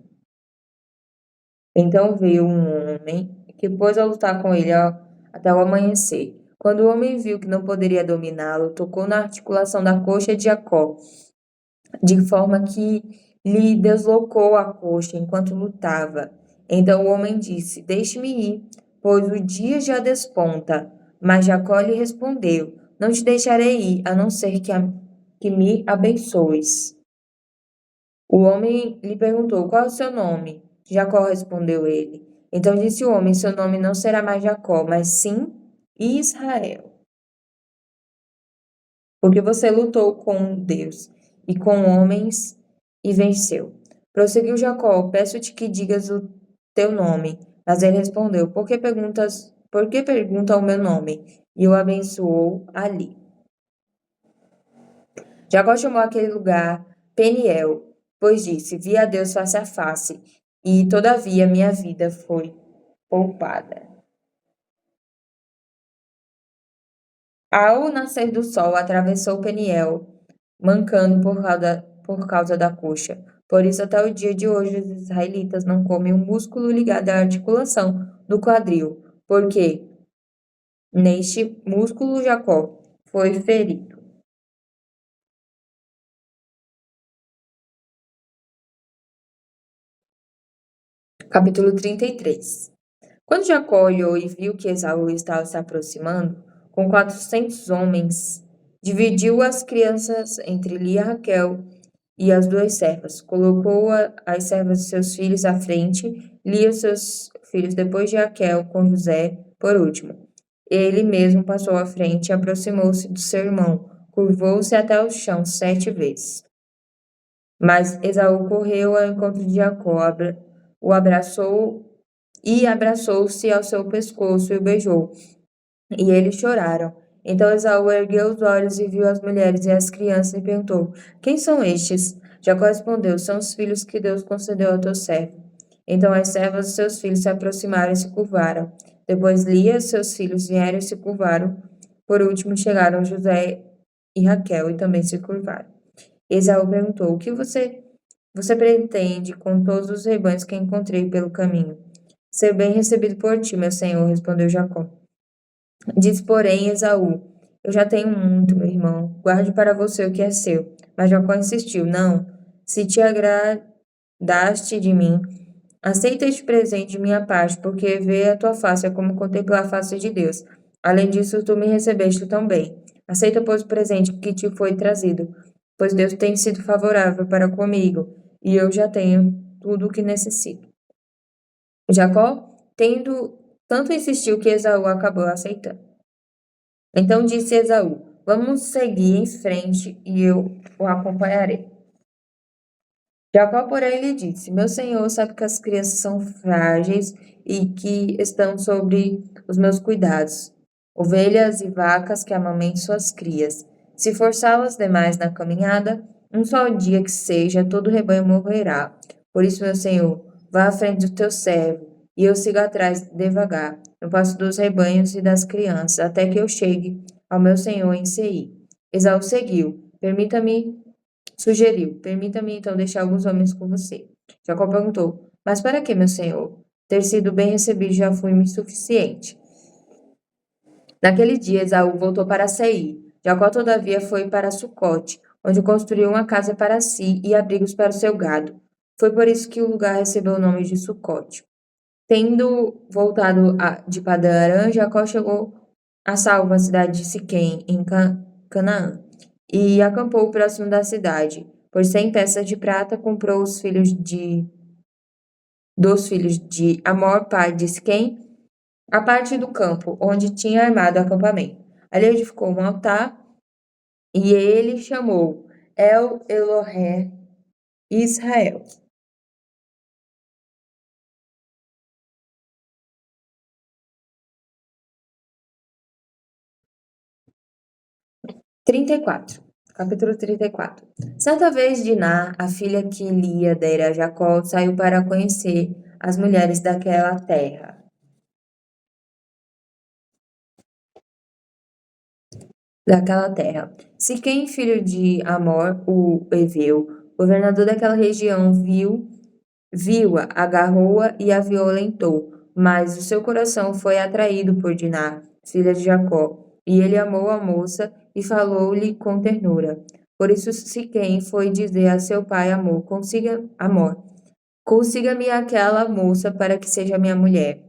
Então veio um homem que pôs a lutar com ele até o amanhecer. Quando o homem viu que não poderia dominá-lo, tocou na articulação da coxa de Jacó, de forma que lhe deslocou a coxa enquanto lutava. Então o homem disse: Deixe-me ir, pois o dia já desponta. Mas Jacó lhe respondeu: Não te deixarei ir, a não ser que me abençoes. O homem lhe perguntou: Qual é o seu nome? Jacó respondeu ele. Então disse o homem: Seu nome não será mais Jacó, mas sim Israel, porque você lutou com Deus e com homens e venceu. Prosseguiu Jacó: Peço-te que digas o teu nome. Mas ele respondeu: Por que pergunta o meu nome? E o abençoou ali. Jacó chamou aquele lugar Peniel, pois disse: Vi a Deus face a face, e todavia minha vida foi poupada. Ao nascer do sol, atravessou Peniel, mancando por causa da coxa. Por isso, até o dia de hoje, os israelitas não comem o músculo ligado à articulação do quadril, porque neste músculo Jacó foi ferido. Capítulo 33. Quando Jacó olhou e viu que Esaú estava se aproximando, com 400 homens, dividiu as crianças entre Lia e Raquel e as duas servas. Colocou as servas de seus filhos à frente, Lia e os seus filhos depois de Raquel, com José por último. Ele mesmo passou à frente e aproximou-se do seu irmão, curvou-se até o chão 7 vezes. Mas Esaú correu ao encontro de Jacó, o abraçou e abraçou-se ao seu pescoço e o beijou. E eles choraram. Então Esaú ergueu os olhos e viu as mulheres e as crianças e perguntou: Quem são estes? Jacó respondeu: São os filhos que Deus concedeu ao teu servo. Então as servas de seus filhos se aproximaram e se curvaram. Depois Lia e seus filhos vieram e se curvaram. Por último chegaram José e Raquel e também se curvaram. Esaú perguntou: O que você pretende com todos os rebanhos que encontrei pelo caminho? Ser bem recebido por ti, meu senhor, respondeu Jacó. Disse, porém, Esaú: Eu já tenho muito, meu irmão. Guarde para você o que é seu. Mas Jacó insistiu: Não, se te agradaste de mim, aceita este presente de minha parte, porque ver a tua face é como contemplar a face de Deus. Além disso, tu me recebeste também. Aceita, pois, o presente que te foi trazido, pois Deus tem sido favorável para comigo, e eu já tenho tudo o que necessito. Jacó, tendo tanto insistiu que Esaú acabou aceitando. Então disse Esaú: Vamos seguir em frente e eu o acompanharei. Jacó, porém, lhe disse: Meu senhor sabe que as crianças são frágeis e que estão sobre os meus cuidados, ovelhas e vacas que amamentam suas crias. Se forçá-las demais na caminhada, um só dia que seja, todo o rebanho morrerá. Por isso, meu senhor, vá à frente do teu servo, e eu sigo atrás devagar, no passo dos rebanhos e das crianças, até que eu chegue ao meu senhor em Seir. Esaú seguiu. Sugeriu: Permita-me então deixar alguns homens com você. Jacó perguntou: Mas para que, meu senhor? Ter sido bem recebido já foi-me suficiente. Naquele dia, Esaú voltou para Seir. Jacó, todavia, foi para Sucote, onde construiu uma casa para si e abrigos para o seu gado. Foi por isso que o lugar recebeu o nome de Sucote. Tendo voltado de Padã-Arã, Jacó chegou a salvo à cidade de Siquém, em Canaã, e acampou próximo da cidade. Por 100 peças de prata, comprou dos filhos de Amor, pai de Siquém, a parte do campo onde tinha armado o acampamento. Ali edificou um altar e ele chamou El Elohe Israel. 34. Capítulo 34. Certa vez Diná, a filha que Lia dera a Jacó, saiu para conhecer as mulheres daquela terra. Siquém, filho de Amor, o Eveu, governador daquela região, viu-a, agarrou-a e a violentou. Mas o seu coração foi atraído por Diná, filha de Jacó, e ele amou a moça e falou-lhe com ternura. Por isso Siquém foi dizer a seu pai Amor, consiga-me aquela moça para que seja minha mulher.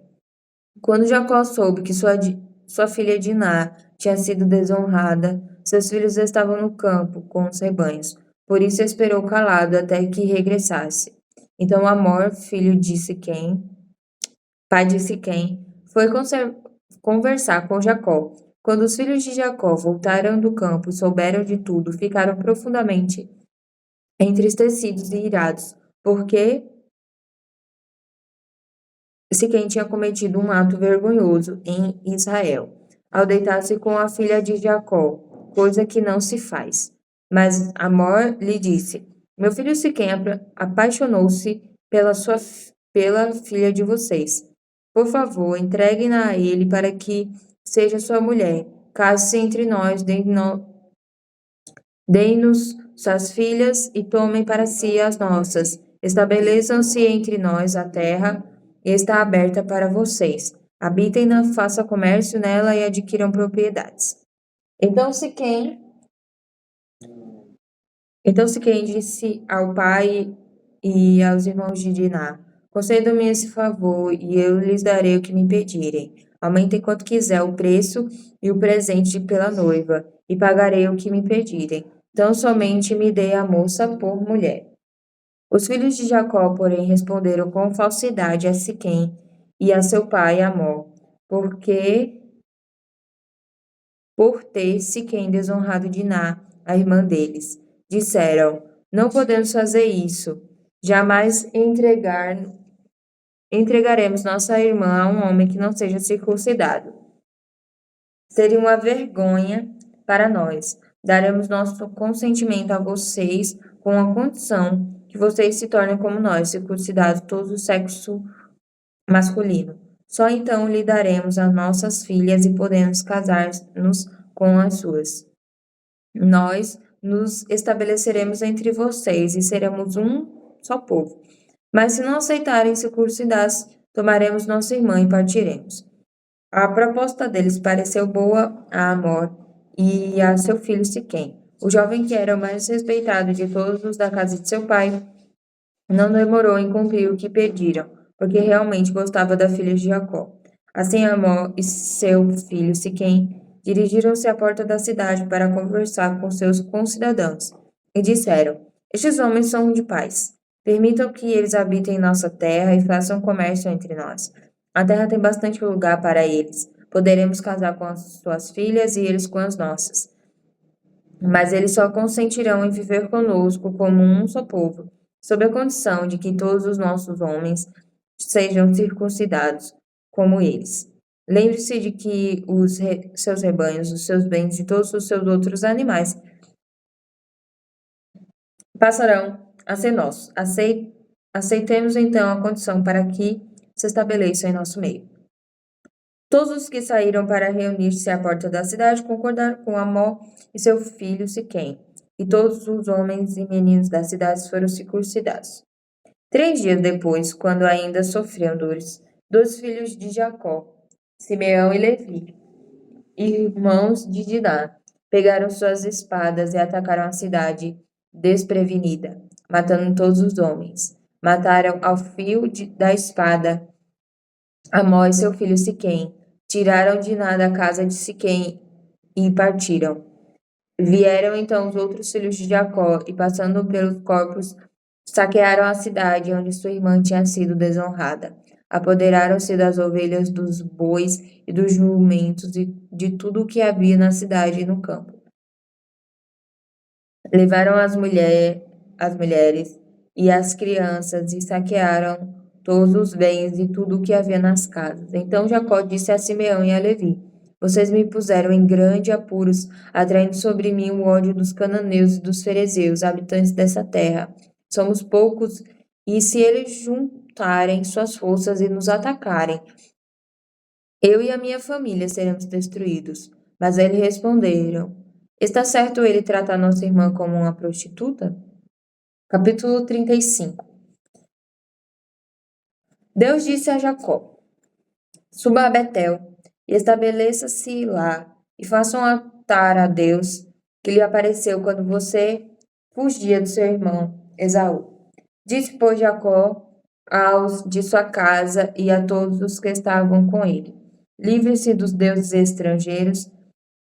Quando Jacó soube que sua filha Diná tinha sido desonrada, seus filhos estavam no campo com os rebanhos. por isso esperou calado até que regressasse. Então Amor, filho de Siquém, pai de Siquém, foi conversar com Jacó. Quando os filhos de Jacó voltaram do campo e souberam de tudo, ficaram profundamente entristecidos e irados, porque Siquém tinha cometido um ato vergonhoso em Israel, ao deitar-se com a filha de Jacó, coisa que não se faz. Mas Amor lhe disse: Meu filho Siquém apaixonou-se pela filha de vocês. Por favor, entreguem-na a ele para que seja sua mulher. Case-se entre nós, deem-nos suas filhas e tomem para si as nossas. Estabeleçam-se entre nós a terra está aberta para vocês. Habitem-na, façam comércio nela e adquiram propriedades. Então Siquém disse ao pai e aos irmãos de Diná: Concedam-me esse favor e eu lhes darei o que me pedirem. Aumentem quanto quiser o preço e o presente pela noiva, e pagarei o que me pedirem. Tão somente me dê a moça por mulher. Os filhos de Jacó, porém, responderam com falsidade a Siquém e a seu pai Amor, por ter Siquém desonrado Diná, a irmã deles. Disseram: Não podemos fazer isso. Jamais entregaremos nossa irmã a um homem que não seja circuncidado. Seria uma vergonha para nós. Daremos nosso consentimento a vocês com a condição que vocês se tornem como nós, circuncidados todos o sexo masculino. Só então lhe daremos as nossas filhas e podemos casar-nos com as suas. Nós nos estabeleceremos entre vocês e seremos um só povo. Mas se não aceitarem circuncidados, tomaremos nossa irmã e partiremos. A proposta deles pareceu boa a Amor e a seu filho Siquém. O jovem, que era o mais respeitado de todos os da casa de seu pai, não demorou em cumprir o que pediram, porque realmente gostava da filha de Jacó. Assim Amor e seu filho Siquém dirigiram-se à porta da cidade para conversar com seus concidadãos, e disseram: Estes homens são de paz. Permitam que eles habitem nossa terra e façam comércio entre nós. A terra tem bastante lugar para eles. Poderemos casar com as suas filhas e eles com as nossas. Mas eles só consentirão em viver conosco como um só povo, sob a condição de que todos os nossos homens sejam circuncidados, como eles. Lembre-se de que seus rebanhos, os seus bens e todos os seus outros animais passarão a ser nossos. Aceitemos então a condição para que se estabeleça em nosso meio. Todos os que saíram para reunir-se à porta da cidade concordaram com Amor e seu filho Siquém, e todos os homens e meninos da cidade foram circuncidados. 3 dias depois, quando ainda sofriam dores, 2 filhos de Jacó, Simeão e Levi, irmãos de Diná, pegaram suas espadas e atacaram a cidade desprevenida, matando todos os homens. Mataram ao fio da espada Amor e seu filho Siquém, tiraram Diná da casa de Siquém e partiram. Vieram então os outros filhos de Jacó e, passando pelos corpos, saquearam a cidade onde sua irmã tinha sido desonrada. Apoderaram-se das ovelhas, dos bois e dos jumentos e de tudo o que havia na cidade e no campo. Levaram as mulheres e as crianças e saquearam todos os bens e tudo o que havia nas casas. Então Jacó disse a Simeão e a Levi: Vocês me puseram em grande apuros, atraindo sobre mim o ódio dos cananeus e dos ferezeus, habitantes dessa terra. Somos poucos, e se eles juntarem suas forças e nos atacarem, eu e a minha família seremos destruídos. Mas eles responderam: Está certo ele tratar nossa irmã como uma prostituta? Capítulo 35. Deus disse a Jacó: Suba a Betel e estabeleça-se lá, e faça um altar a Deus que lhe apareceu quando você fugia do seu irmão Esaú. Disse, pois, Jacó aos de sua casa e a todos os que estavam com ele: Livre-se dos deuses estrangeiros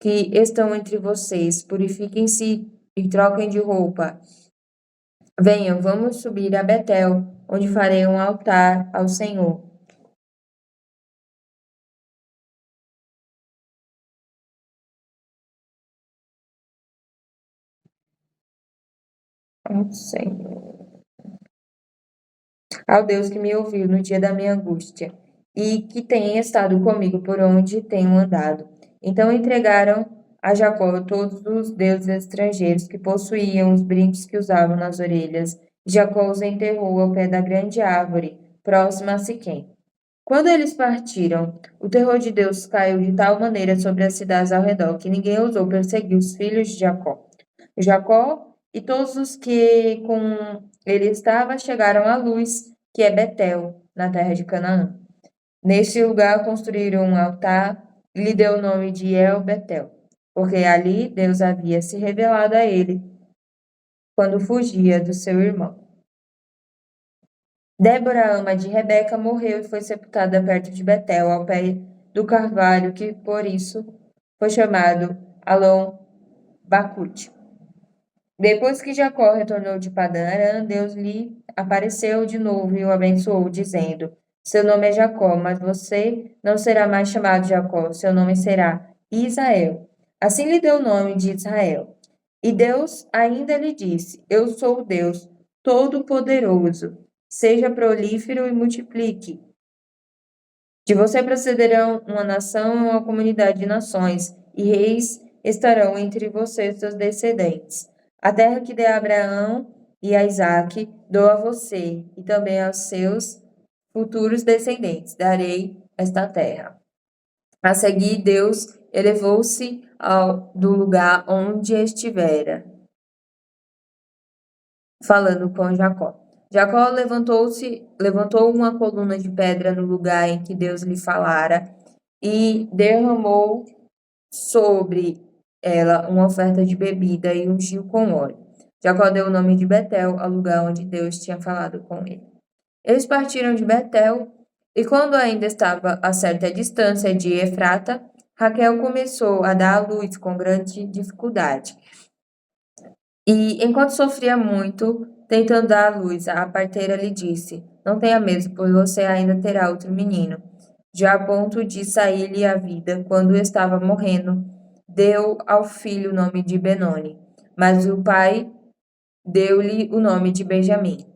que estão entre vocês, purifiquem-se e troquem de roupa, Venham, vamos subir a Betel, onde farei um altar ao Senhor. Ao Senhor. Ao Deus que me ouviu no dia da minha angústia, e que tem estado comigo por onde tenho andado. Então entregaram a Jacó todos os deuses estrangeiros que possuíam os brincos que usavam nas orelhas. Jacó os enterrou ao pé da grande árvore, próxima a Siquém. Quando eles partiram, o terror de Deus caiu de tal maneira sobre as cidades ao redor que ninguém ousou perseguir os filhos de Jacó. Jacó e todos os que com ele estavam chegaram à luz, que é Betel, na terra de Canaã. Neste lugar construíram um altar e lhe deu o nome de El Betel, porque ali Deus havia se revelado a ele quando fugia do seu irmão. Débora, ama de Rebeca, morreu e foi sepultada perto de Betel, ao pé do carvalho, que por isso foi chamado Alon Bacute. Depois que Jacó retornou de Padã Arã, Deus lhe apareceu de novo e o abençoou, dizendo: Seu nome é Jacó, mas você não será mais chamado Jacó, seu nome será Israel. Assim lhe deu o nome de Israel. E Deus ainda lhe disse: Eu sou o Deus Todo-Poderoso. Seja prolífero e multiplique. De você procederão uma nação e uma comunidade de nações, e reis estarão entre você e seus descendentes. A terra que dei a Abraão e a Isaque dou a você, e também aos seus futuros descendentes darei esta terra. A seguir, Deus elevou-se do lugar onde estivera, falando com Jacó. Jacó levantou uma coluna de pedra no lugar em que Deus lhe falara e derramou sobre ela uma oferta de bebida e ungiu com óleo. Jacó deu o nome de Betel ao lugar onde Deus tinha falado com ele. Eles partiram de Betel e quando ainda estava a certa distância de Efrata, Raquel começou a dar à luz com grande dificuldade. E, enquanto sofria muito, tentando dar à luz, a parteira lhe disse: Não tenha medo, pois você ainda terá outro menino. Já a ponto de sair-lhe a vida, quando estava morrendo, deu ao filho o nome de Benoni, mas o pai deu-lhe o nome de Benjamim.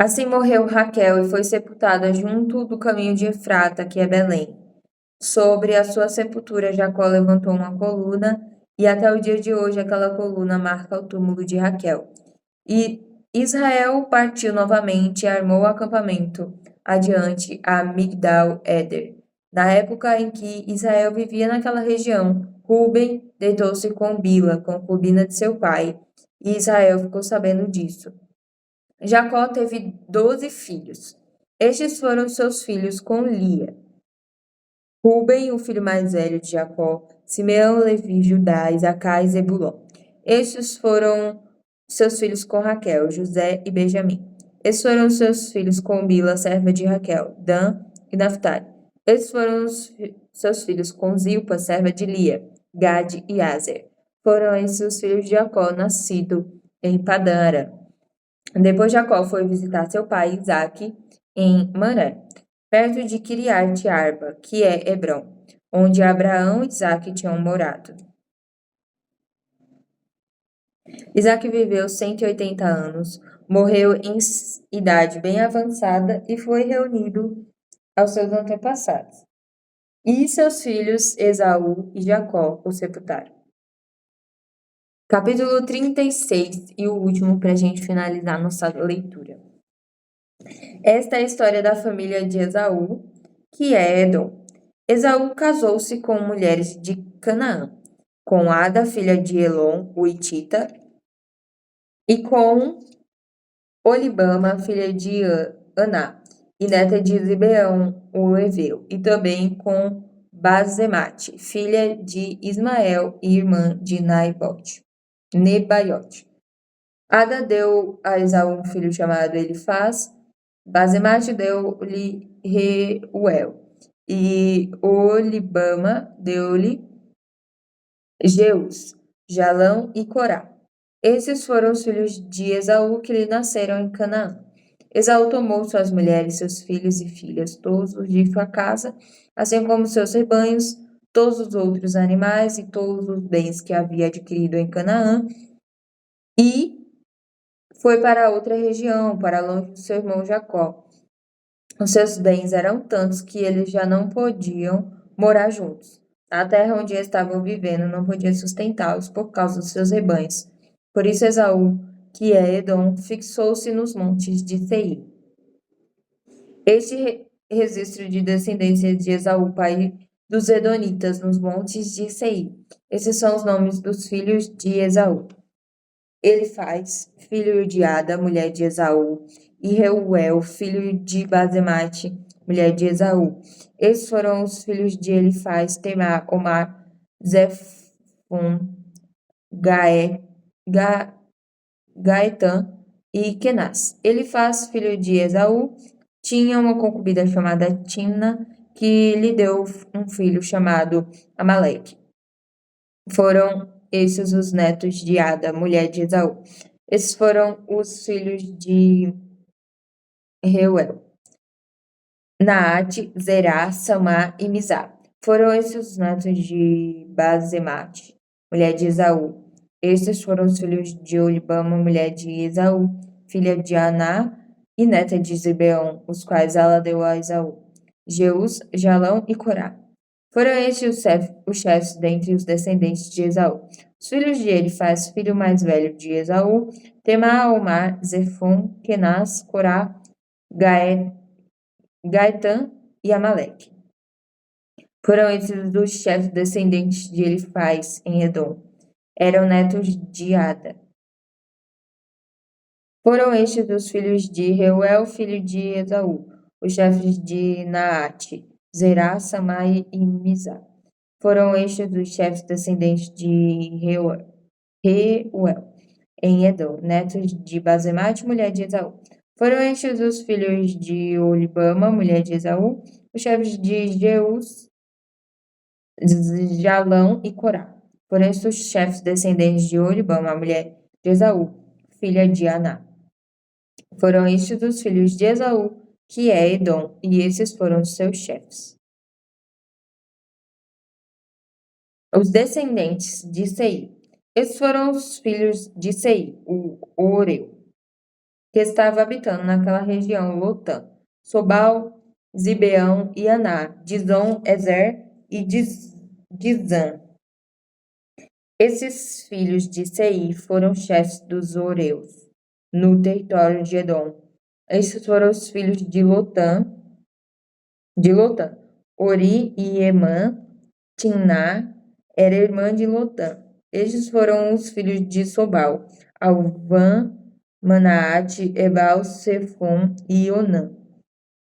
Assim morreu Raquel e foi sepultada junto do caminho de Efrata, que é Belém. Sobre a sua sepultura, Jacó levantou uma coluna, e até o dia de hoje aquela coluna marca o túmulo de Raquel. E Israel partiu novamente e armou o acampamento adiante a Migdal-Eder. Na época em que Israel vivia naquela região, Ruben deitou-se com Bila, concubina de seu pai, e Israel ficou sabendo disso. Jacó teve 12 filhos. Estes foram seus filhos com Lia. Ruben, o filho mais velho de Jacó, Simeão, Levi, Judá, Isacar e Zebulon. Estes foram seus filhos com Raquel, José e Benjamim. Estes foram seus filhos com Bila, serva de Raquel, Dan e Naphtali. Estes foram seus filhos com Zilpa, serva de Lia, Gade e Aser. Foram esses os filhos de Jacó, nascido em Padã. Depois Jacó foi visitar seu pai Isaque em Manré, perto de Kiriat Arba, que é Hebrom, onde Abraão e Isaque tinham morado. Isaque viveu 180 anos, morreu em idade bem avançada e foi reunido aos seus antepassados. E seus filhos Esaú e Jacó o sepultaram. Capítulo 36 e o último para a gente finalizar nossa leitura. Esta é a história da família de Esaú, que é Edom. Esaú casou-se com mulheres de Canaã, com Ada, filha de Elon, o Hitita, e com Olibama, filha de Aná, e neta de Zibeão, o Eveu, e também com Bazemate, filha de Ismael e irmã de Nebaiote. Ada deu a Esaú um filho chamado Elifaz, Bazemate deu-lhe Reuel, e Olibama deu-lhe Jeus. Jalão e Corá. Esses foram os filhos de Esaú que lhe nasceram em Canaã. Esaú tomou suas mulheres, seus filhos e filhas, todos os de sua casa, assim como seus rebanhos, todos os outros animais e todos os bens que havia adquirido em Canaã, e foi para outra região, para longe do seu irmão Jacó. Os seus bens eram tantos que eles já não podiam morar juntos. A terra onde estavam vivendo não podia sustentá-los por causa dos seus rebanhos. Por isso Esaú, que é Edom, fixou-se nos montes de Seir. Este registro de descendência de Esaú, pai dos Edonitas, nos montes de Seir. Esses são os nomes dos filhos de Esaú. Elifaz, filho de Ada, mulher de Esaú, e Reuel, filho de Basemate, mulher de Esaú. Esses foram os filhos de Elifaz, Temar, Omar, Zefon, Gaetã e Kenaz. Elifaz, filho de Esaú, tinha uma concubina chamada Timna, que lhe deu um filho chamado Amaleque. Foram esses os netos de Ada, mulher de Esaú. Esses foram os filhos de Reuel: Naate, Zerá, Samá e Mizá. Foram esses os netos de Basemate, mulher de Esaú. Estes foram os filhos de Olibama, mulher de Esaú, filha de Aná e neta de Zibeão, os quais ela deu a Esaú: Jeus, Jalão e Corá. Foram estes os chefes dentre os descendentes de Esaú. Os filhos de Elifaz, filho mais velho de Esaú: Temá, Omar, Zefon, Kenaz, Corá, Gaetã e Amaleque. Foram esses os chefes descendentes de Elifaz em Edom. Eram netos de Ada. Foram estes os filhos de Reuel, filho de Esaú, os chefes de Naate, Zerá, Samai e Mizá. Foram estes os chefes descendentes de Reuel em Edom, netos de Basemate, mulher de Esaú. Foram estes os filhos de Olibama, mulher de Esaú, os chefes de Jeus, Jalão e Corá. Foram estes os chefes descendentes de Olibama, mulher de Esaú, filha de Aná. Foram estes os filhos de Esaú, que é Edom, e esses foram os seus chefes. Os descendentes de Seir. Esses foram os filhos de Seir, o Oreu, que estava habitando naquela região: Lotã, Sobal, Zibeão e Aná, Dizon, Ezer e Dizã. Esses filhos de Seir foram chefes dos Oreus, no território de Edom. Esses foram os filhos de Lotã, Ori e Emã. Timná era irmã de Lotã. Estes foram os filhos de Sobal: Alvã, Manaate, Ebal, Sefom e Onã.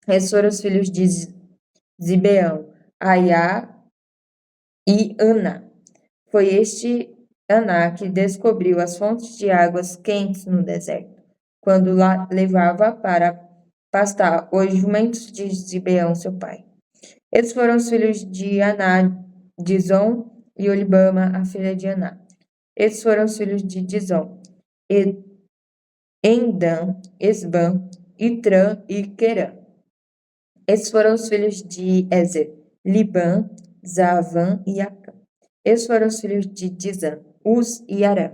Esses foram os filhos de Zibeão: Aiá e Aná. Foi este Aná que descobriu as fontes de águas quentes no deserto, quando lá levava para pastar os jumentos de Zibeão, seu pai. Esses foram os filhos de Aná, Dizon e Olibama, a filha de Aná. Esses foram os filhos de Dizon: Endã, Esbã, Itrã e Querã. Esses foram os filhos de Ezer: Libã, Zavã e Acã. Esses foram os filhos de Dizã: Uz e Arã.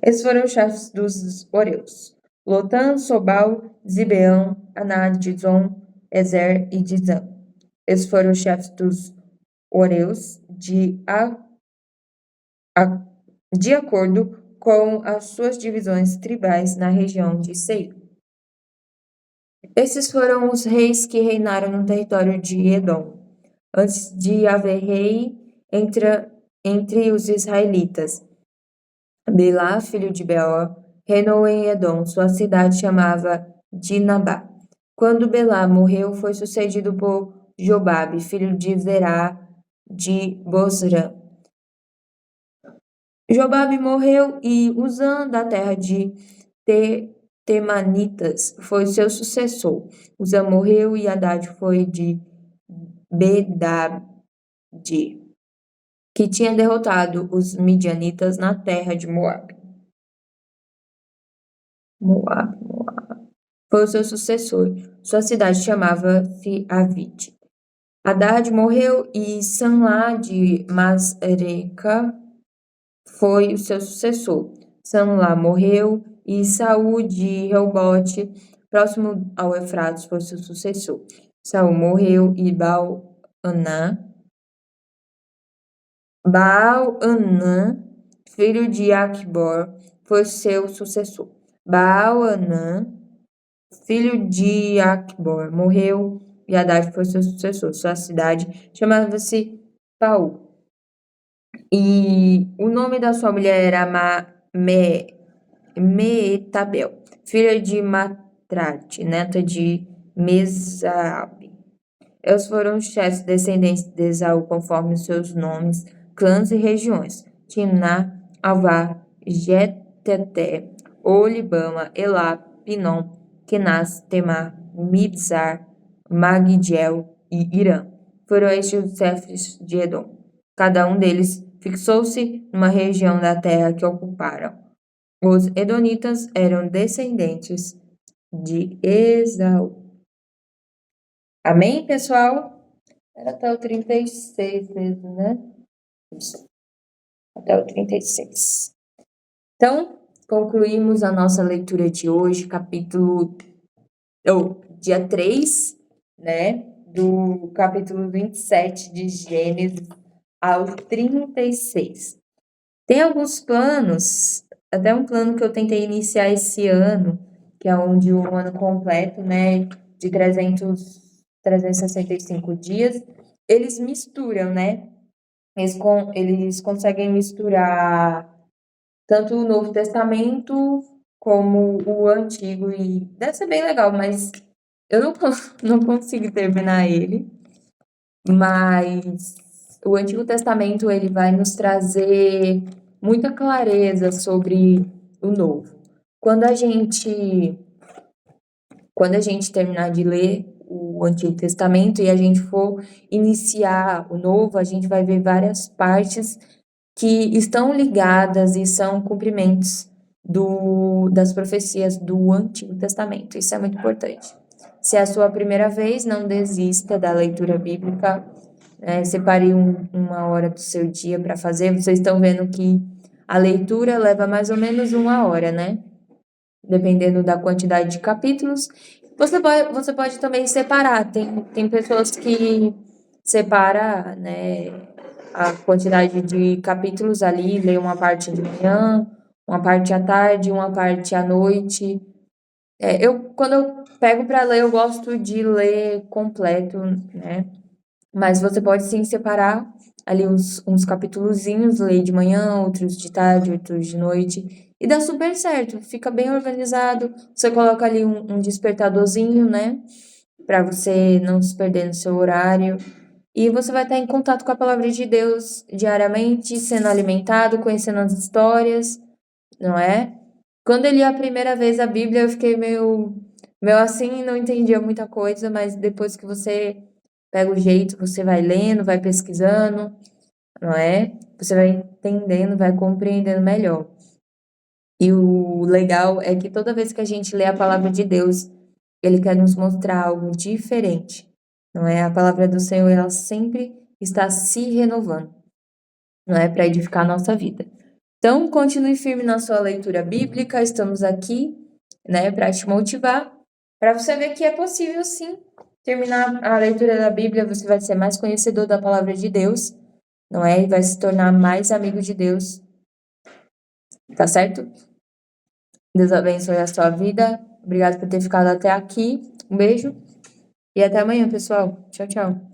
Esses foram os chefes dos Oreus: Lotã, Sobal, Zibeão, Aná, Dizon, Ezer e Dizã. Esses foram os chefes dos Oreus de acordo com as suas divisões tribais na região de Seir. Esses foram os reis que reinaram no território de Edom, antes de haver rei entre os israelitas. Belá, filho de Beor, reinou em Edom. Sua cidade chamava Dinabá. Quando Belá morreu, foi sucedido por Jobabe, filho de Zerá de Bosra. Jobabe morreu e Uzã, da terra de Temanitas foi seu sucessor. Uza morreu e Haddad foi de Bedad, que tinha derrotado os midianitas na terra de Moab. Foi o seu sucessor. Sua cidade chamava-se Avit. Haddad morreu e Sanlá de Masreca foi o seu sucessor. Sanlá morreu e Saul de Reobote, próximo ao Eufrates, foi seu sucessor. Saul morreu e Baal-Anã, filho de Acbor, foi seu sucessor. Baal-Anã, filho de Acbor, morreu e Haddad foi seu sucessor. Sua cidade chamava-se Pau. E o nome da sua mulher era Meetabel, filha de Matrate, neta de Mesabe. Eles foram os chefes descendentes de Esaú conforme os seus nomes, clãs e regiões: Timná, Alvá, Jeteté, Olibama, Elá, Pinom, Kenaz, Temar, Mibzar, Magdiel e Irã. Foram estes os chefes de Edom. Cada um deles fixou-se numa região da terra que ocuparam. Os edonitas eram descendentes de Esaú. Amém, pessoal? Era até o 36 mesmo, né? Isso. Até o 36. Então, concluímos a nossa leitura de hoje, dia 3, né? Do capítulo 27 de Gênesis ao 36. Tem alguns planos, até um plano que eu tentei iniciar esse ano, que é onde o ano completo, né, de 365 dias, eles misturam, né? Eles conseguem misturar tanto o Novo Testamento como o Antigo, e deve ser bem legal, mas eu não consigo terminar ele. Mas o Antigo Testamento ele vai nos trazer muita clareza sobre o Novo. Quando a gente terminar de ler o Antigo Testamento e a gente for iniciar o Novo, a gente vai ver várias partes que estão ligadas e são cumprimentos das profecias do Antigo Testamento. Isso é muito importante. Se é a sua primeira vez, não desista da leitura bíblica. Separe uma hora do seu dia para fazer. Vocês estão vendo que a leitura leva mais ou menos 1 hora, né? Dependendo da quantidade de capítulos. Você pode também separar. Tem pessoas que separam, né, a quantidade de capítulos ali, lê uma parte de manhã, uma parte à tarde, uma parte à noite. Quando eu pego para ler, eu gosto de ler completo, né? Mas você pode sim separar ali uns capítulozinhos, ler de manhã, outros de tarde, outros de noite. E dá super certo, fica bem organizado. Você coloca ali um despertadorzinho, né? Para você não se perder no seu horário. E você vai estar em contato com a palavra de Deus diariamente, sendo alimentado, conhecendo as histórias, não é? Quando eu li a primeira vez a Bíblia, eu fiquei meio assim, não entendia muita coisa, mas depois que você pega o jeito, você vai lendo, vai pesquisando, não é? Você vai entendendo, vai compreendendo melhor. E o legal é que toda vez que a gente lê a palavra de Deus, ele quer nos mostrar algo diferente, não é? A palavra do Senhor, ela sempre está se renovando, não é? Para edificar a nossa vida. Então, continue firme na sua leitura bíblica, estamos aqui, né, para te motivar, para você ver que é possível sim terminar a leitura da Bíblia, você vai ser mais conhecedor da palavra de Deus, não é? E vai se tornar mais amigo de Deus, tá certo? Deus abençoe a sua vida. Obrigado por ter ficado até aqui. Um beijo e até amanhã, pessoal. Tchau, tchau.